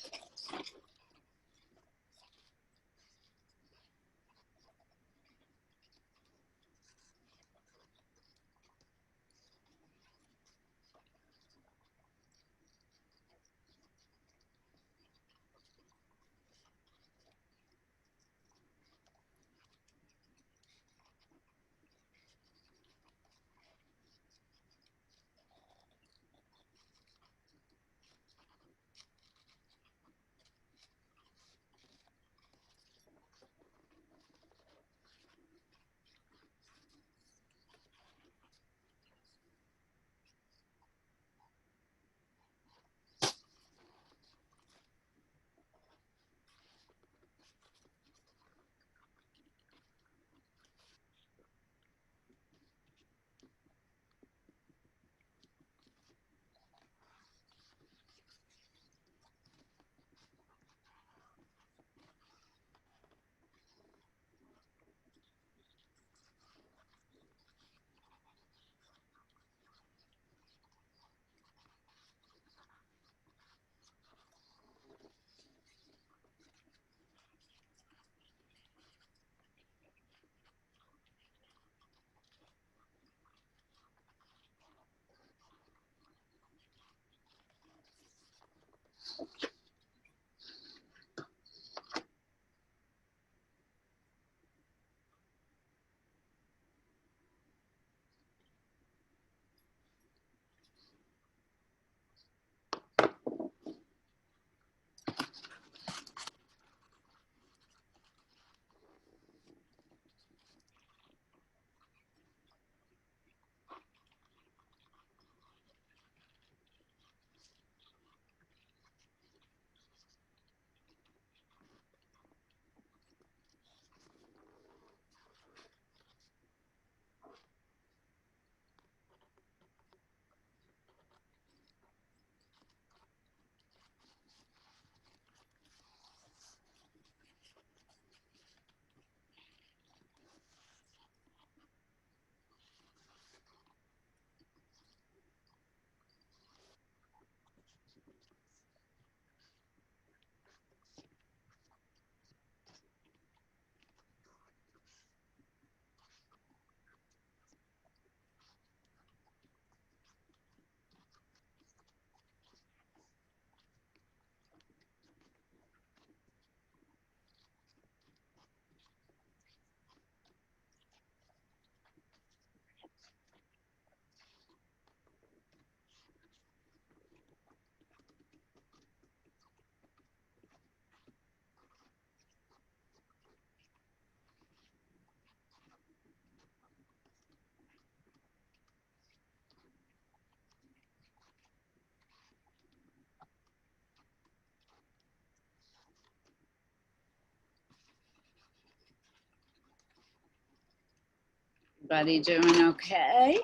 Everybody doing okay?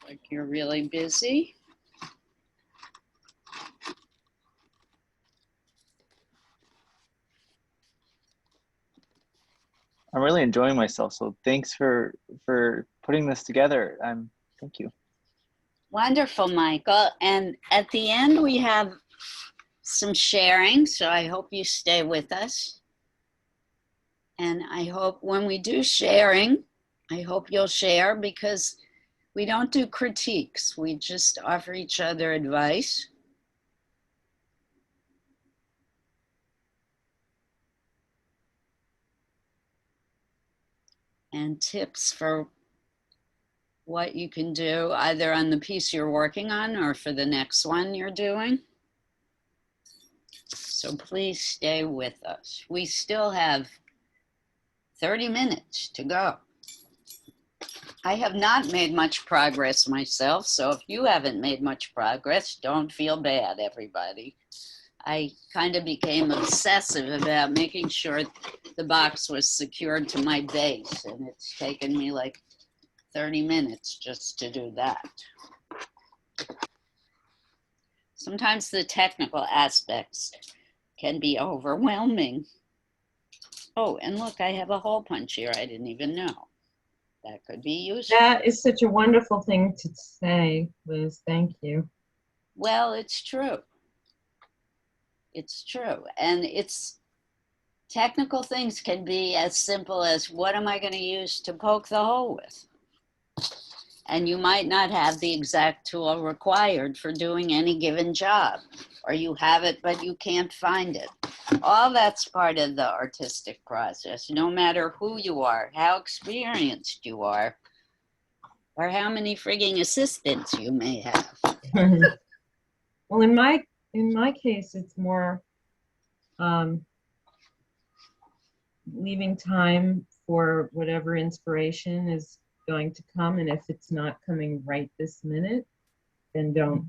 Like you're really busy. I'm really enjoying myself. So thanks for putting this together. Thank you. Wonderful, Michael. And at the end, we have some sharing. So I hope you stay with us. And I hope when we do sharing, I hope you'll share, because we don't do critiques. We just offer each other advice. and tips for what you can do either on the piece you're working on or for the next one you're doing. So please stay with us. We still have 30 minutes to go. I have not made much progress myself, so if you haven't made much progress, don't feel bad, everybody. I kind of became obsessive about making sure the box was secured to my base, and it's taken me like 30 minutes just to do that. Sometimes the technical aspects can be overwhelming. Oh, and look, I have a hole punch here. I didn't even know. That could be useful. That is such a wonderful thing to say, Liz. Thank you. Well, it's true. It's true. And it's technical things can be as simple as, what am I going to use to poke the hole with? And you might not have the exact tool required for doing any given job, or you have it, but you can't find it. All that's part of the artistic process, no matter who you are, how experienced you are, or how many frigging assistants you may have. Well, in my case, it's more leaving time for whatever inspiration is going to come, and if it's not coming right this minute, then don't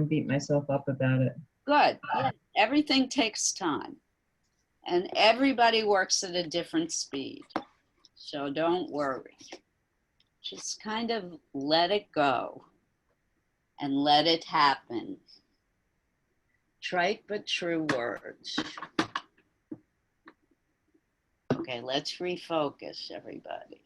beat myself up about it. Good. Yeah. Everything takes time, and everybody works at a different speed, so don't worry. Just kind of let it go and let it happen. Trite but true words. Okay, let's refocus, everybody.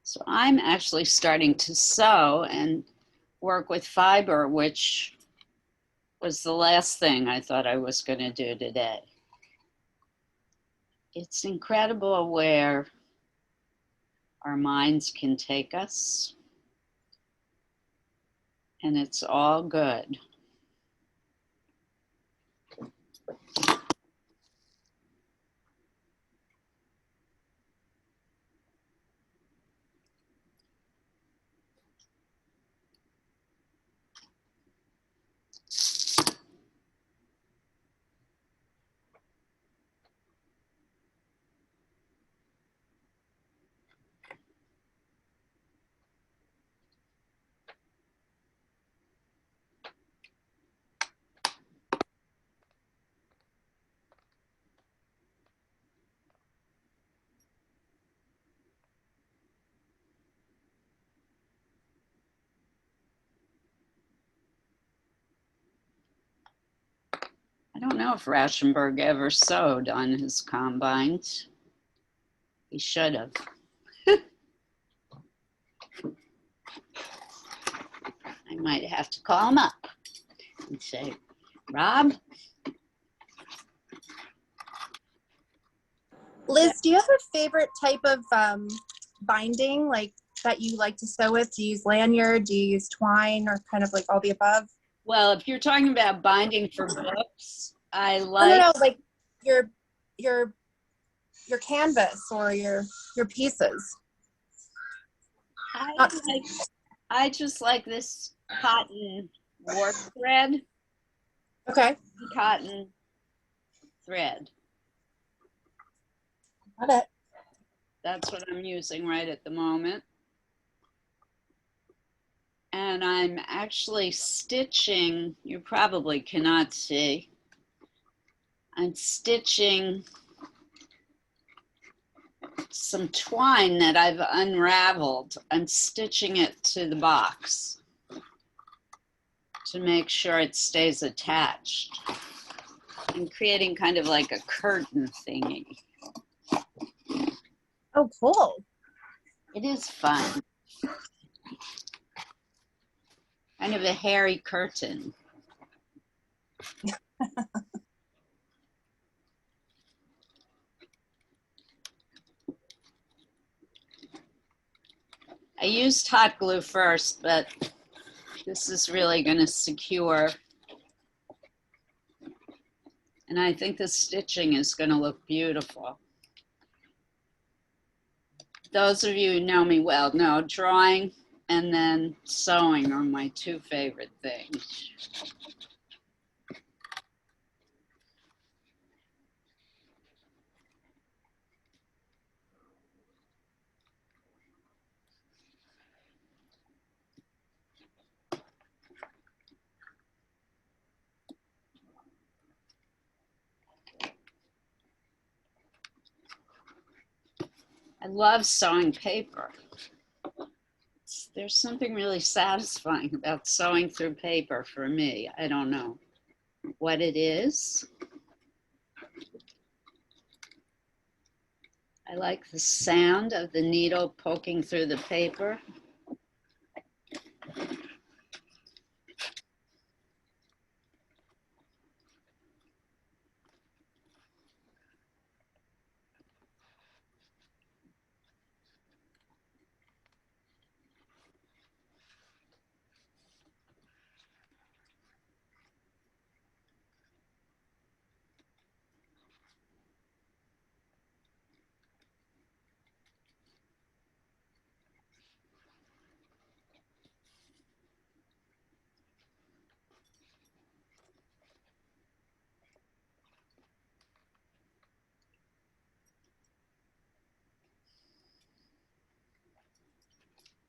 So I'm actually starting to sew and work with fiber, which was the last thing I thought I was going to do today. It's incredible where our minds can take us, and it's all good. I don't know if Rauschenberg ever sewed on his combines. He should have. I might have to call him up and say, Rob? Liz, do you have a favorite type of binding, like that you like to sew with? Do you use lanyard? Do you use twine, or kind of like all the above? Well, if you're talking about binding for books, I No, like. no, like your canvas or your pieces. I just like this cotton warp thread. Okay. Cotton thread. Got it. That's what I'm using right at the moment. And I'm actually stitching, you probably cannot see. I'm stitching some twine that I've unraveled. I'm stitching it to the box to make sure it stays attached. I'm creating kind of like a curtain thingy. Oh, cool. It is fun. Kind of a hairy curtain. I used hot glue first, but this is really going to secure. And I think the stitching is going to look beautiful. Those of you who know me well know drawing and then sewing are my two favorite things. I love sewing paper. There's something really satisfying about sewing through paper for me. I don't know what it is. I like the sound of the needle poking through the paper.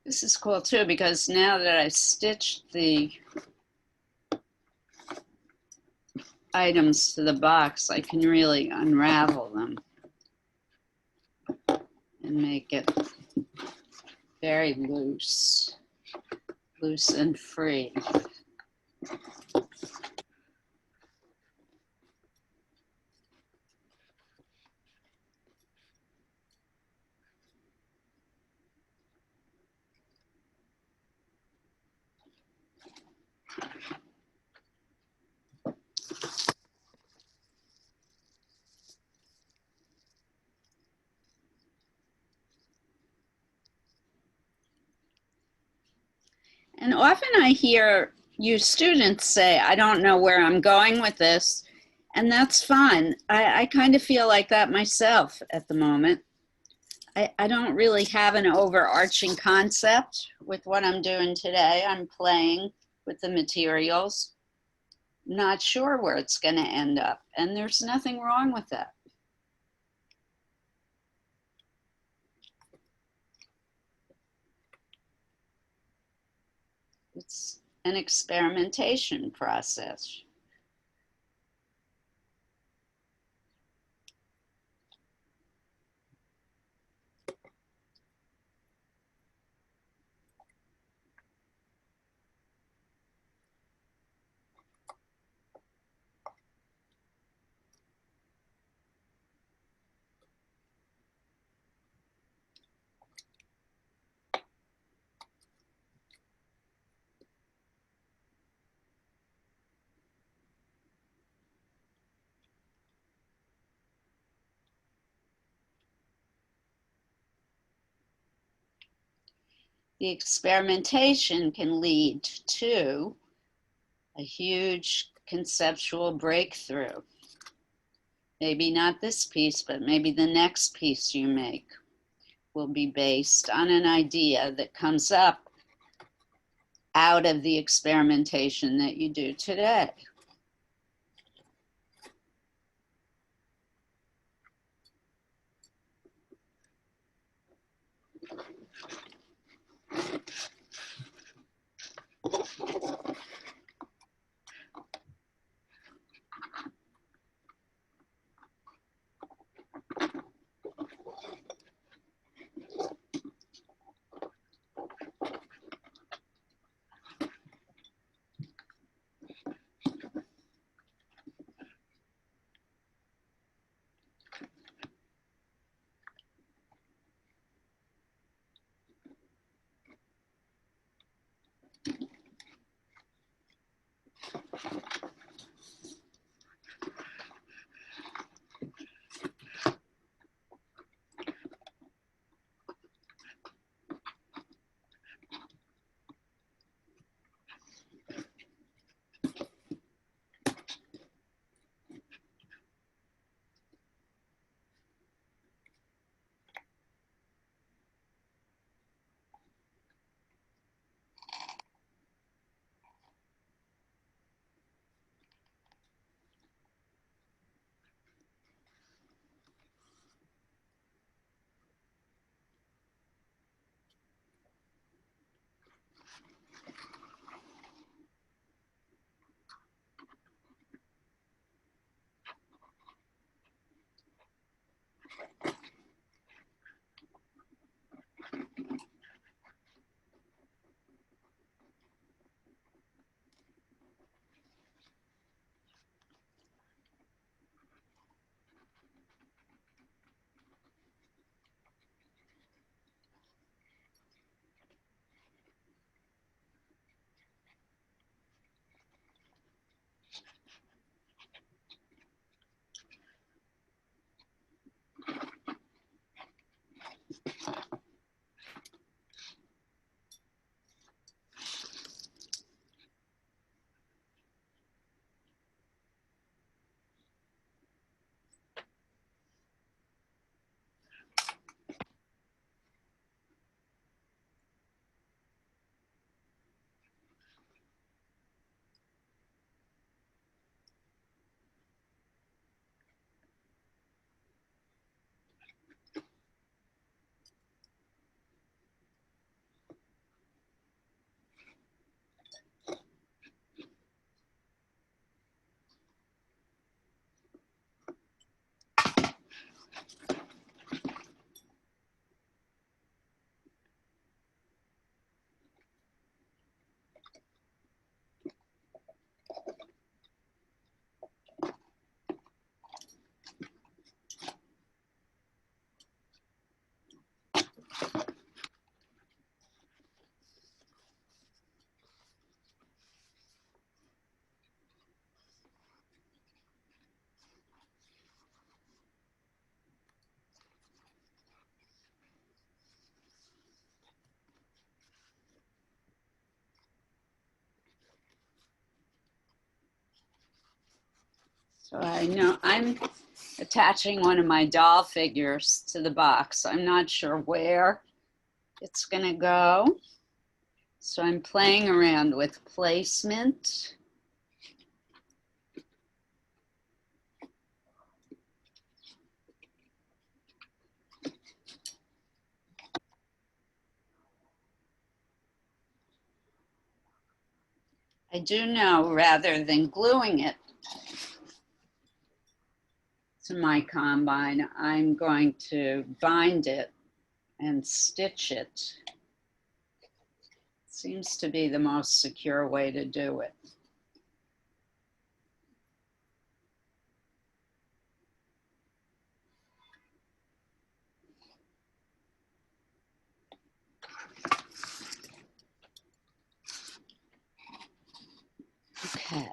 This is cool too, because now that I've stitched the items to the box, I can really unravel them and make it very loose and free. And often I hear you students say, I don't know where I'm going with this. And that's fine. I kind of feel like that myself at the moment. I don't really have an overarching concept with what I'm doing today. I'm playing with the materials, not sure where it's going to end up. And there's nothing wrong with that. It's an experimentation process. The experimentation can lead to a huge conceptual breakthrough. Maybe not this piece, but maybe the next piece you make will be based on an idea that comes up out of the experimentation that you do today. So I know I'm attaching one of my doll figures to the box. I'm not sure where it's gonna go. So I'm playing around with placement. I do know rather than gluing it to my combine, I'm going to bind it and stitch it. Seems to be the most secure way to do it. Okay.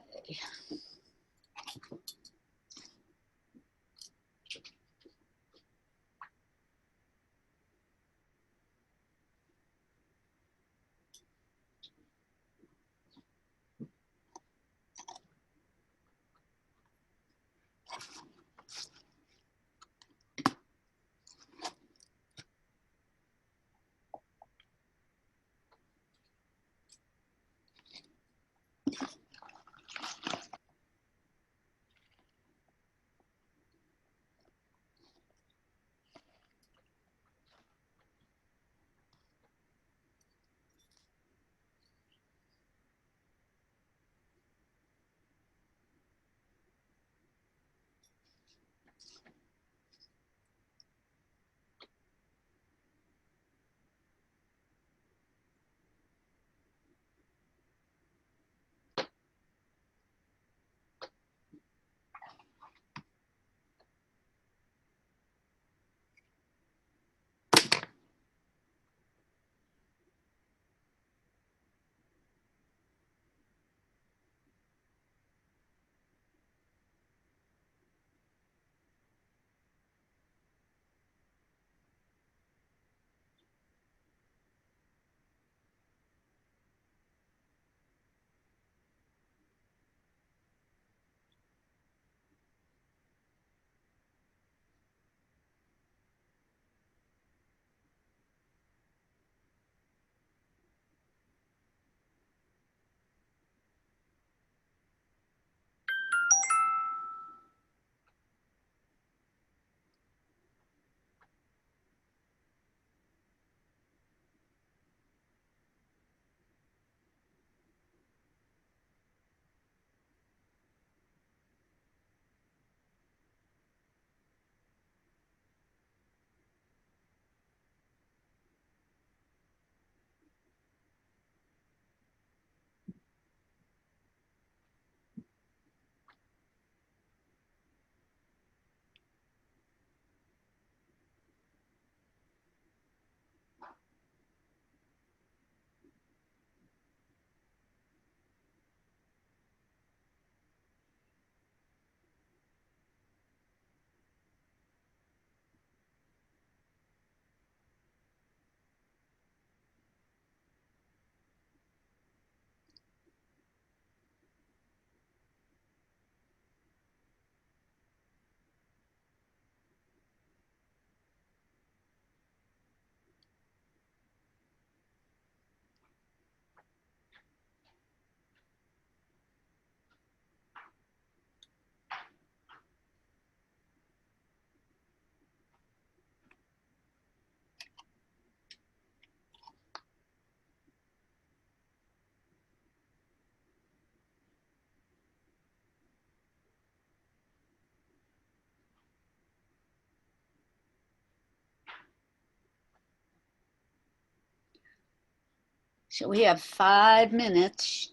So we have 5 minutes.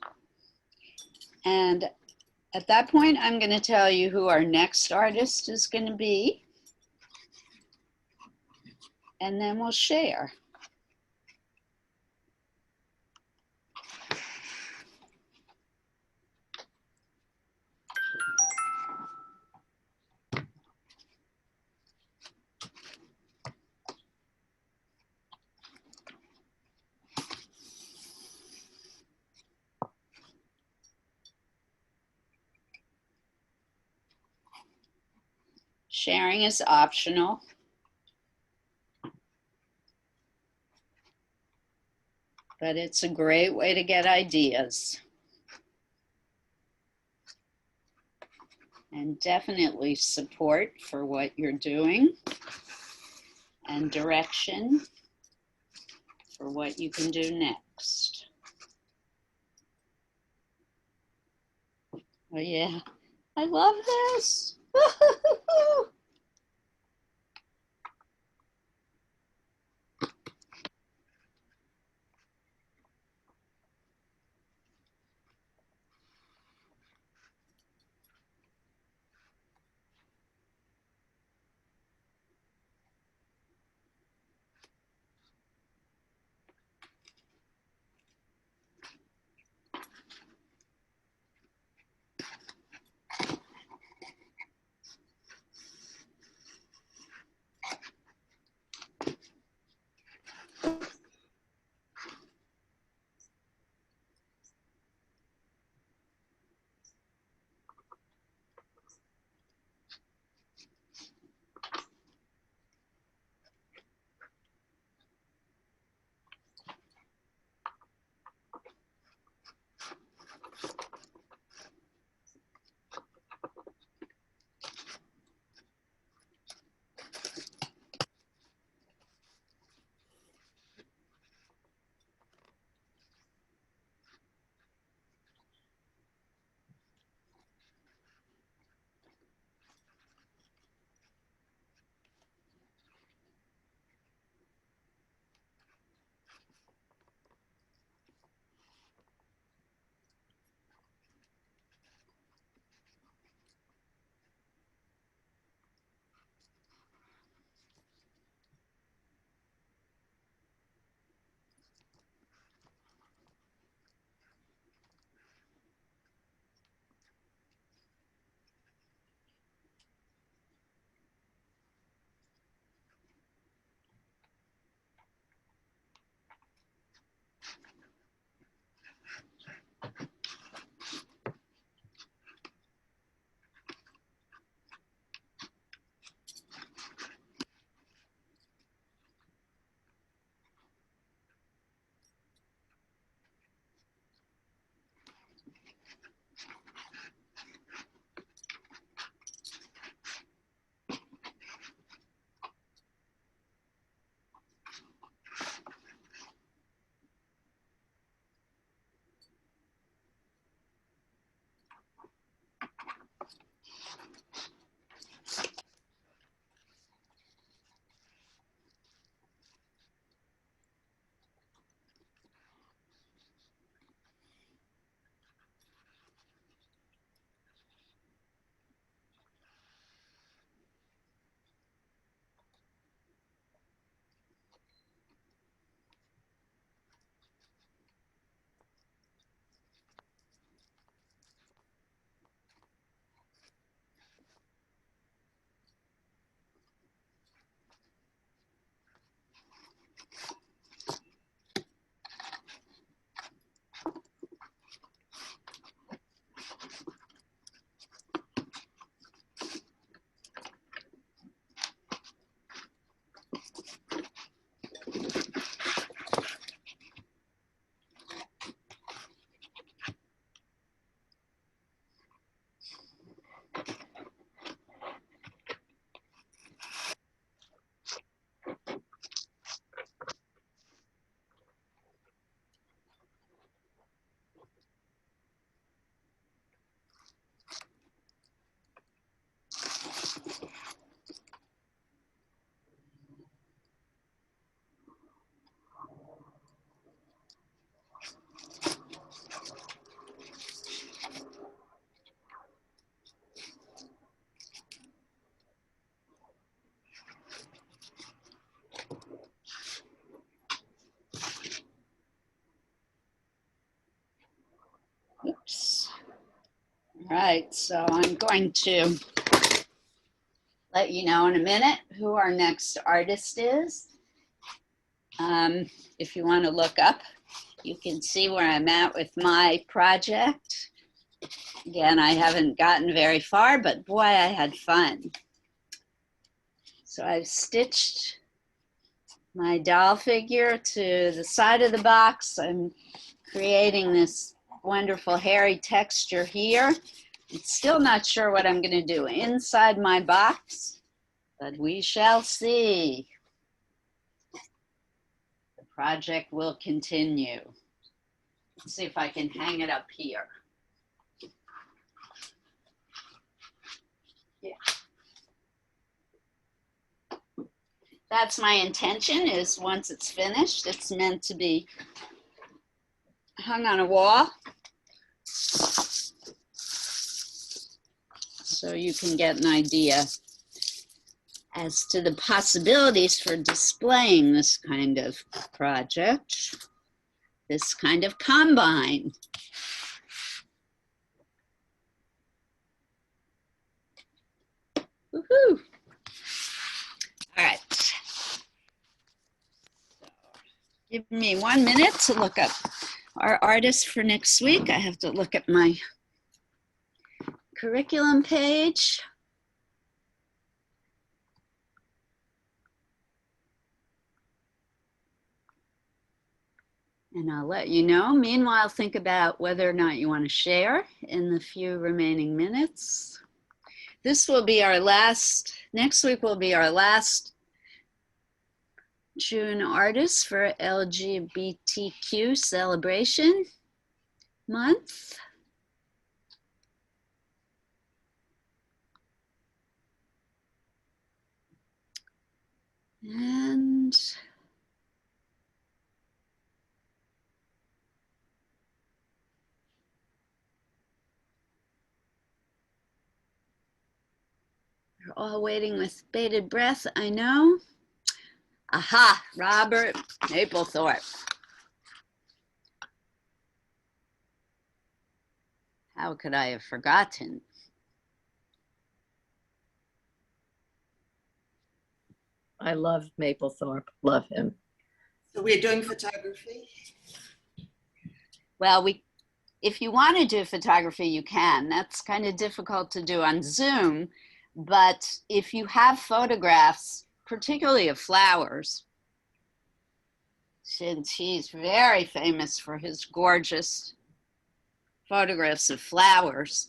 And at that point, I'm going to tell you who our next artist is going to be. And then we'll share. Sharing is optional. But it's a great way to get ideas. And definitely support for what you're doing and direction for what you can do next. Oh yeah, I love this. Oops. All right, so I'm going to let you know in a minute who our next artist is. If you want to look up, you can see where I'm at with my project. Again, I haven't gotten very far, but boy, I had fun. So I've stitched my doll figure to the side of the box. I'm creating this wonderful hairy texture here. I'm still not sure what I'm going to do inside my box, but we shall see. The project will continue. Let's see if I can hang it up here. Yeah. That's my intention, is once it's finished, it's meant to be hung on a wall so you can get an idea as to the possibilities for displaying this kind of project, this kind of combine. Woohoo! All right. Give me 1 minute to look up our artist for next week. I have to look at my curriculum page. And I'll let you know. Meanwhile, think about whether or not you want to share in the few remaining minutes. This will be our last, next week will be our last June artist for LGBTQ celebration month. And we're all waiting with bated breath, I know. Aha, Robert Mapplethorpe. How could I have forgotten? I love Mapplethorpe, love him. So we're doing photography? Well, if you want to do photography, you can. That's kind of difficult to do on Zoom, but if you have photographs, particularly of flowers, since he's very famous for his gorgeous photographs of flowers,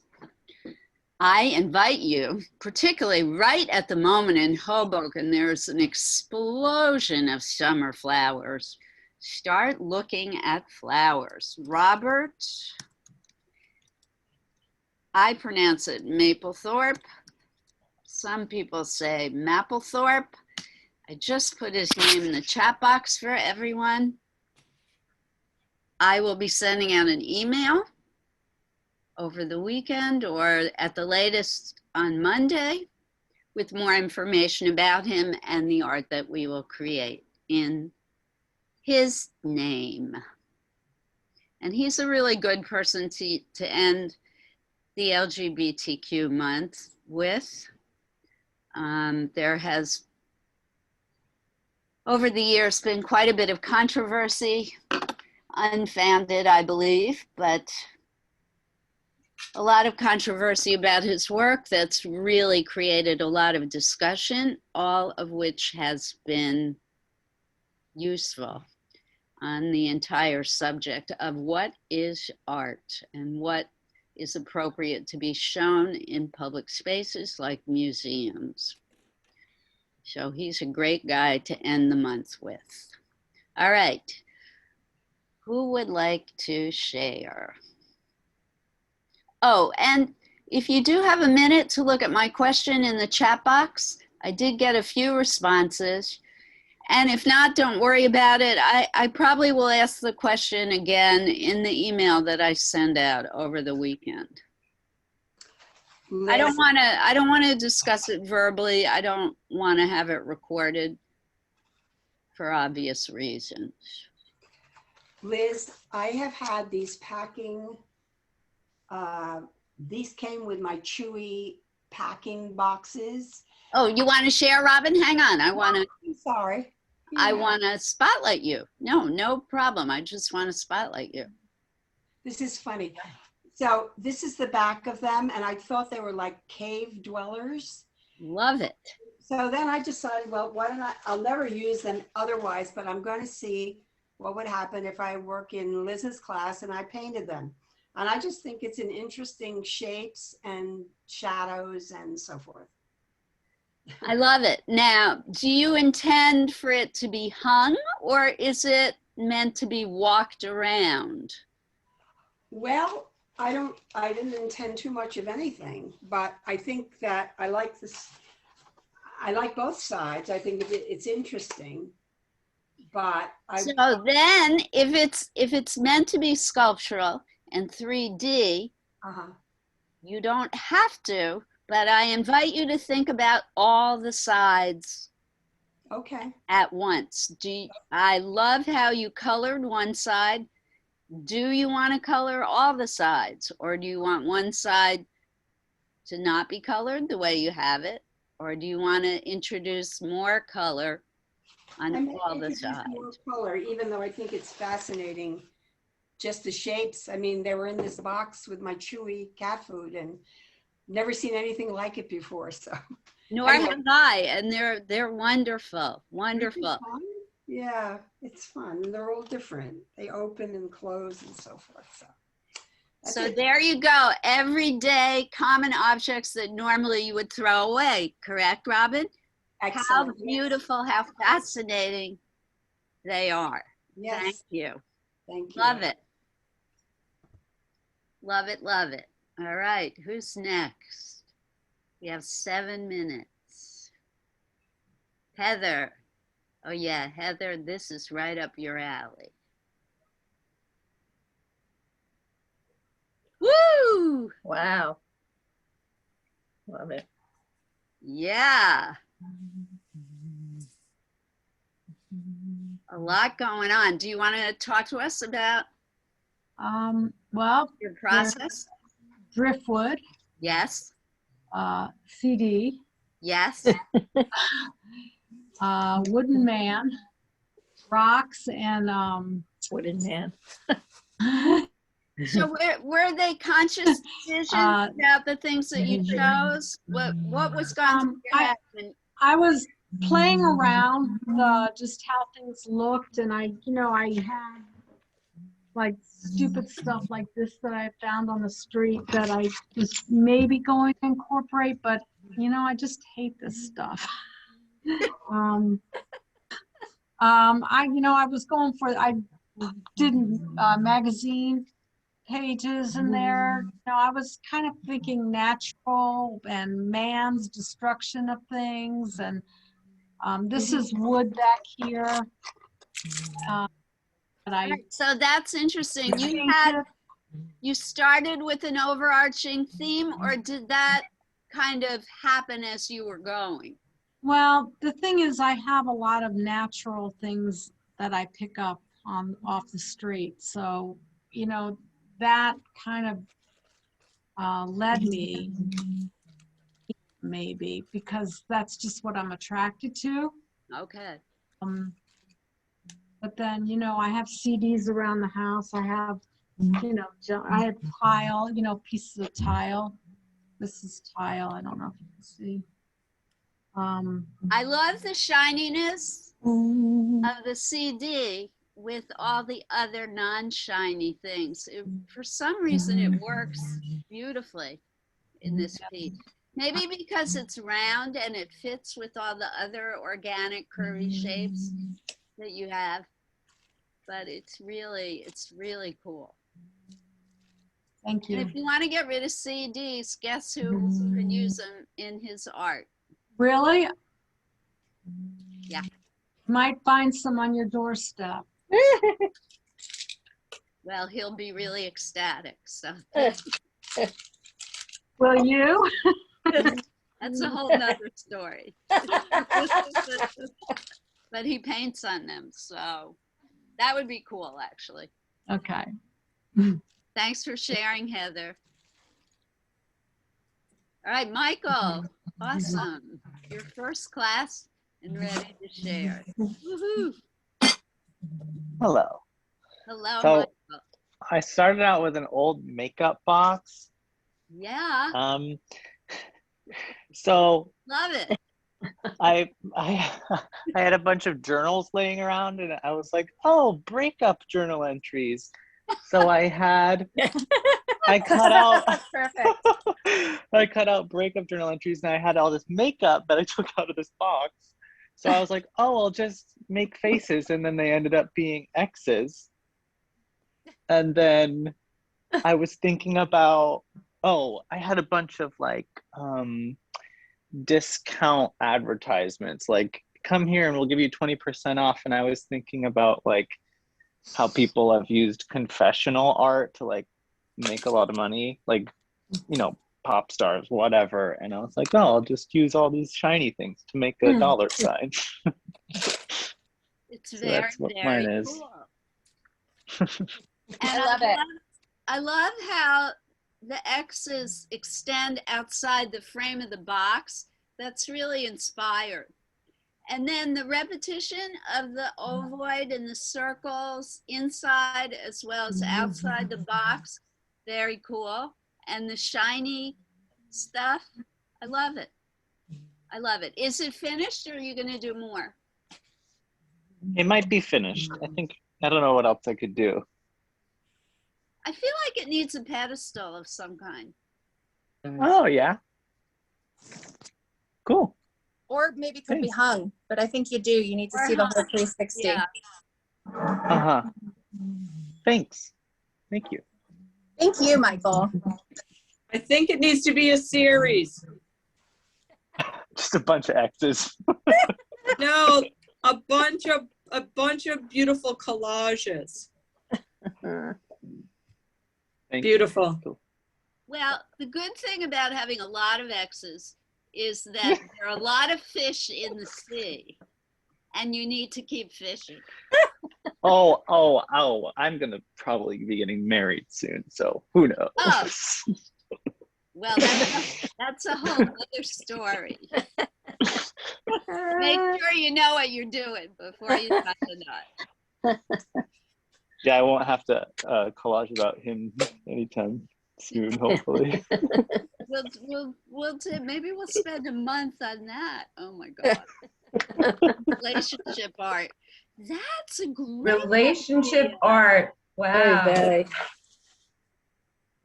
I invite you, particularly right at the moment in Hoboken, there's an explosion of summer flowers. Start looking at flowers. Robert, I pronounce it Mapplethorpe. Some people say Mapplethorpe. I just put his name in the chat box for everyone. I will be sending out an email over the weekend or at the latest on Monday with more information about him and the art that we will create in his name. And he's a really good person to end the LGBTQ month with. There has, over the years, been quite a bit of controversy, unfounded, I believe, but a lot of controversy about his work that's really created a lot of discussion, all of which has been useful on the entire subject of what is art and what is appropriate to be shown in public spaces like museums. So he's a great guy to end the month with. All right, who would like to share? Oh, and if you do have a minute to look at my question in the chat box, I did get a few responses. And if not, don't worry about it. I probably will ask the question again in the email that I send out over the weekend. Liz, I don't want to discuss it verbally. I don't want to have it recorded for obvious reasons. Liz, I have had these packing, these came with my Chewy packing boxes. Oh, you want to share, Robin? Hang on. I want to. I'm sorry. I want to spotlight you. No problem. I just want to spotlight you. This is funny. So this is the back of them, and I thought they were like cave dwellers. Love it. So then I decided, well, why don't I'll never use them otherwise, but I'm going to see what would happen if I work in Liz's class and I painted them. And I just think it's an interesting shapes and shadows and so forth. I love it. Now, do you intend for it to be hung, or is it meant to be walked around? Well, I didn't intend too much of anything, but I think that I like this. I like both sides. I think it's interesting, but So then if it's meant to be sculptural and 3D, you don't have to, but I invite you to think about all the sides at once. I love how you colored one side. Do you want to color all the sides, or do you want one side to not be colored the way you have it? Or do you want to introduce more color on all the sides? More color, even though I think it's fascinating, just the shapes. I mean, they were in this box with my Chewy cat food and never seen anything like it before. So nor have I, and they're wonderful, wonderful. Yeah, it's fun. They're all different. They open and close and so forth. So there you go. Everyday common objects that normally you would throw away. Correct, Robin? Excellent. How beautiful, how fascinating they are. Yes. Thank you. Thank you. Love it. Love it, love it. All right, who's next? We have 7 minutes. Heather. Oh yeah, Heather, this is right up your alley. Woo! Wow. Love it. Yeah. A lot going on. Do you want to talk to us about well, your process? Driftwood. Yes. CD. Yes. Wooden man. Rocks and Wooden man. So were they conscious decisions about the things that you chose? What was going through your head? I was playing around just how things looked, and I had like stupid stuff like this that I found on the street that I was maybe going to incorporate, but I just hate this stuff. I was going for, I did magazine pages in there. I was kind of thinking natural and man's destruction of things. And this is wood back here. So that's interesting. You started with an overarching theme, or did that kind of happen as you were going? Well, the thing is, I have a lot of natural things that I pick up off the street. So, that kind of led me, maybe, because that's just what I'm attracted to. Okay. But then, I have CDs around the house. I have, I have tile, pieces of tile. This is tile. I don't know if you can see. I love the shininess of the CD with all the other non-shiny things. For some reason, it works beautifully in this piece. Maybe because it's round and it fits with all the other organic curvy shapes that you have. But it's really cool. Thank you. And if you want to get rid of CDs, guess who could use them in his art? Really? Yeah. Might find some on your doorstep. Well, he'll be really ecstatic. So will you? that's a whole nother story. But he paints on them, so that would be cool, actually. Okay. Thanks for sharing, Heather. All right, Michael. Awesome. Your first class and ready to share. Woohoo. Hello. Hello, So, Michael. I started out with an old makeup box. Yeah. So love it. I I had a bunch of journals laying around, and I was like, oh, breakup journal entries. So I cut out Perfect. I cut out breakup journal entries, and I had all this makeup that I took out of this box. So I was like, oh, I'll just make faces, and then they ended up being X's. And then I was thinking about, oh, I had a bunch of like discount advertisements, like come here and we'll give you 20% off. And I was thinking about like how people have used confessional art to like make a lot of money, like, you know, pop stars, whatever. And I was like, oh, I'll just use all these shiny things to make a dollar sign. It's So very, that's what very mine is. cool. And I love it. I love how the X's extend outside the frame of the box. That's really inspired. And then the repetition of the ovoid and the circles inside as well as outside the box, very cool. And the shiny stuff, I love it. I love it. Is it finished or are you going to do more? It might be finished. I don't know what else I could do. I feel like it needs a pedestal of some kind. Oh, yeah. Cool. Or maybe it could be hung, but I think you do. You need to Or see the hung. whole 360. Yeah. Uh-huh. Thanks. Thank you. Thank you, Michael. I think it needs to be a series. Just a bunch of X's. No, a bunch of beautiful collages. Beautiful. Well, the good thing about having a lot of X's is that there are a lot of fish in the sea and you need to keep fishing. Oh, I'm going to probably be getting married soon, so who knows? Oh, well, that's a whole other story. Make sure you know what you're doing before you tie the knot. Yeah, I won't have to collage about him anytime soon, hopefully. Maybe we'll spend a month on that. Oh my God. Relationship art. That's a great Relationship idea. art. Wow. Very.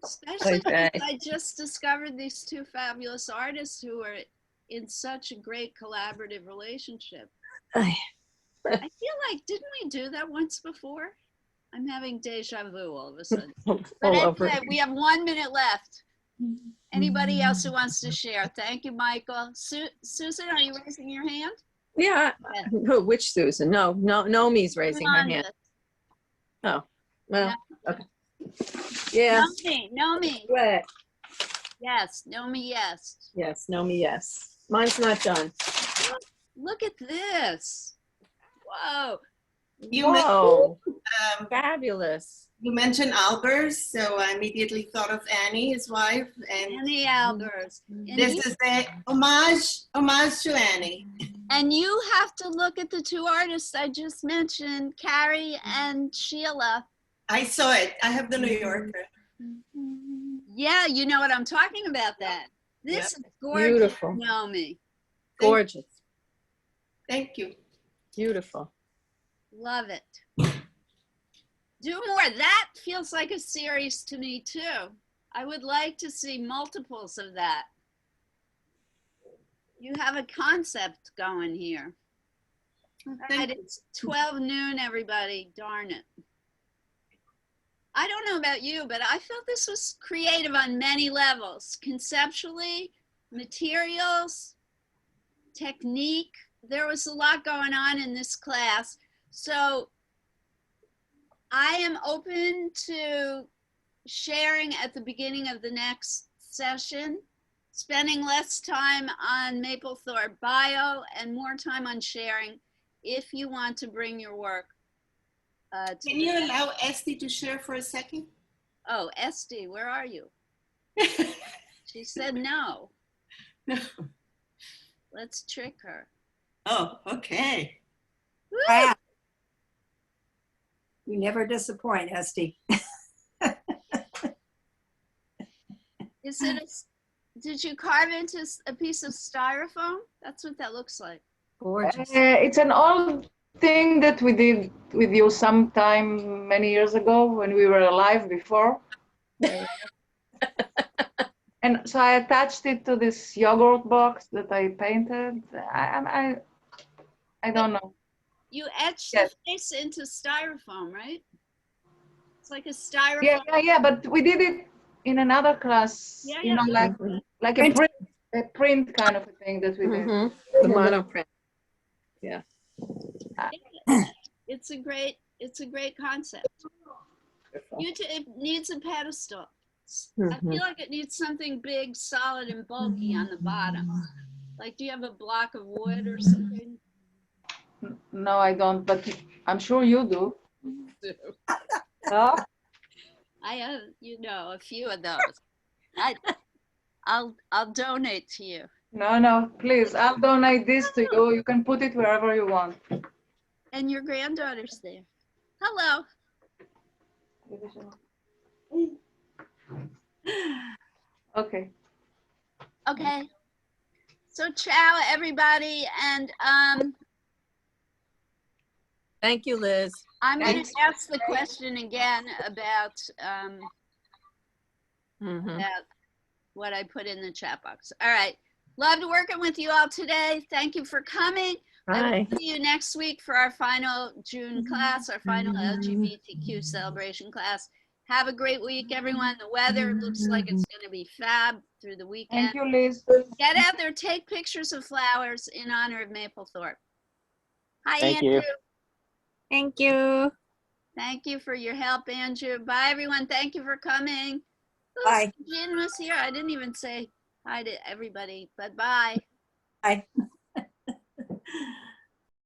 Especially Okay. since I just discovered these two fabulous artists who are in such a great collaborative relationship. I feel like, didn't we do that once before? I'm having deja vu all of a sudden. But anyway, we have 1 minute left. Anybody else who wants to share? Thank you, Michael. Susan, are you raising your hand? Yeah. Who? Which Susan? No, Nomi's raising her hand. Oh, well, okay. Yeah. Nomi. What? Yes, Nomi, yes. Yes, Nomi, yes. Mine's not done. Look at this. Whoa. Whoa. Fabulous. You mentioned Albers, so I immediately thought of Annie, his wife. And Annie Albers. This is a homage to Annie. And you have to look at the two artists I just mentioned, Carrie and Sheila. I saw it. I have the New Yorker. Yeah, you know what I'm talking about that. This is gorgeous, Beautiful. Naomi. Gorgeous. Thank you. Beautiful. Love it. Do more. That feels like a series to me too. I would like to see multiples of that. You have a concept going here. All right, it's 12 noon, everybody. Darn it. I don't know about you, but I felt this was creative on many levels. Conceptually, materials, technique. There was a lot going on in this class. So I am open to sharing at the beginning of the next session, spending less time on Mapplethorpe bio and more time on sharing if you want to bring your work. Can you allow Esty to share for a second? Oh, Esty, where are you? She said no. No. Let's trick her. Oh, okay. Wow. You never disappoint, Esty. Is it did you carve into a piece of styrofoam? That's what that looks like. Gorgeous. It's an old thing that we did with you sometime many years ago when we were alive before. And so I attached it to this yogurt box that I painted. I don't know. You etched Yes. the face into styrofoam, right? It's like a styrofoam. Yeah, but we did it in another class, Yeah, you know, like a print kind of a thing that we did. The monoprint. Yeah. It's a great concept. It needs a pedestal. I feel like it needs something big, solid, and bulky on the bottom. Like, do you have a block of wood or something? No, I don't, but I'm sure you do. I have, a few of those. I'll donate to you. No, please, I'll donate this to you. You can put it wherever you want. And your granddaughter's there. Hello. Okay. Okay. So ciao, everybody, and Thank you, Liz. I'm going to ask the question again about what I put in the chat box. All right. Loved working with you all today. Thank you for coming. I will see you next week for our final June class, our final LGBTQ celebration class. Have a great week, everyone. The weather looks like it's going to be fab through the weekend. Thank you, Liz. Get out there, take pictures of flowers in honor of Mapplethorpe. Hi, Thank Andrew. you. Thank you. Thank you for your help, Andrew. Bye, everyone. Thank you for coming. Bye. Jen was here. I didn't even say hi to everybody, but bye. Bye.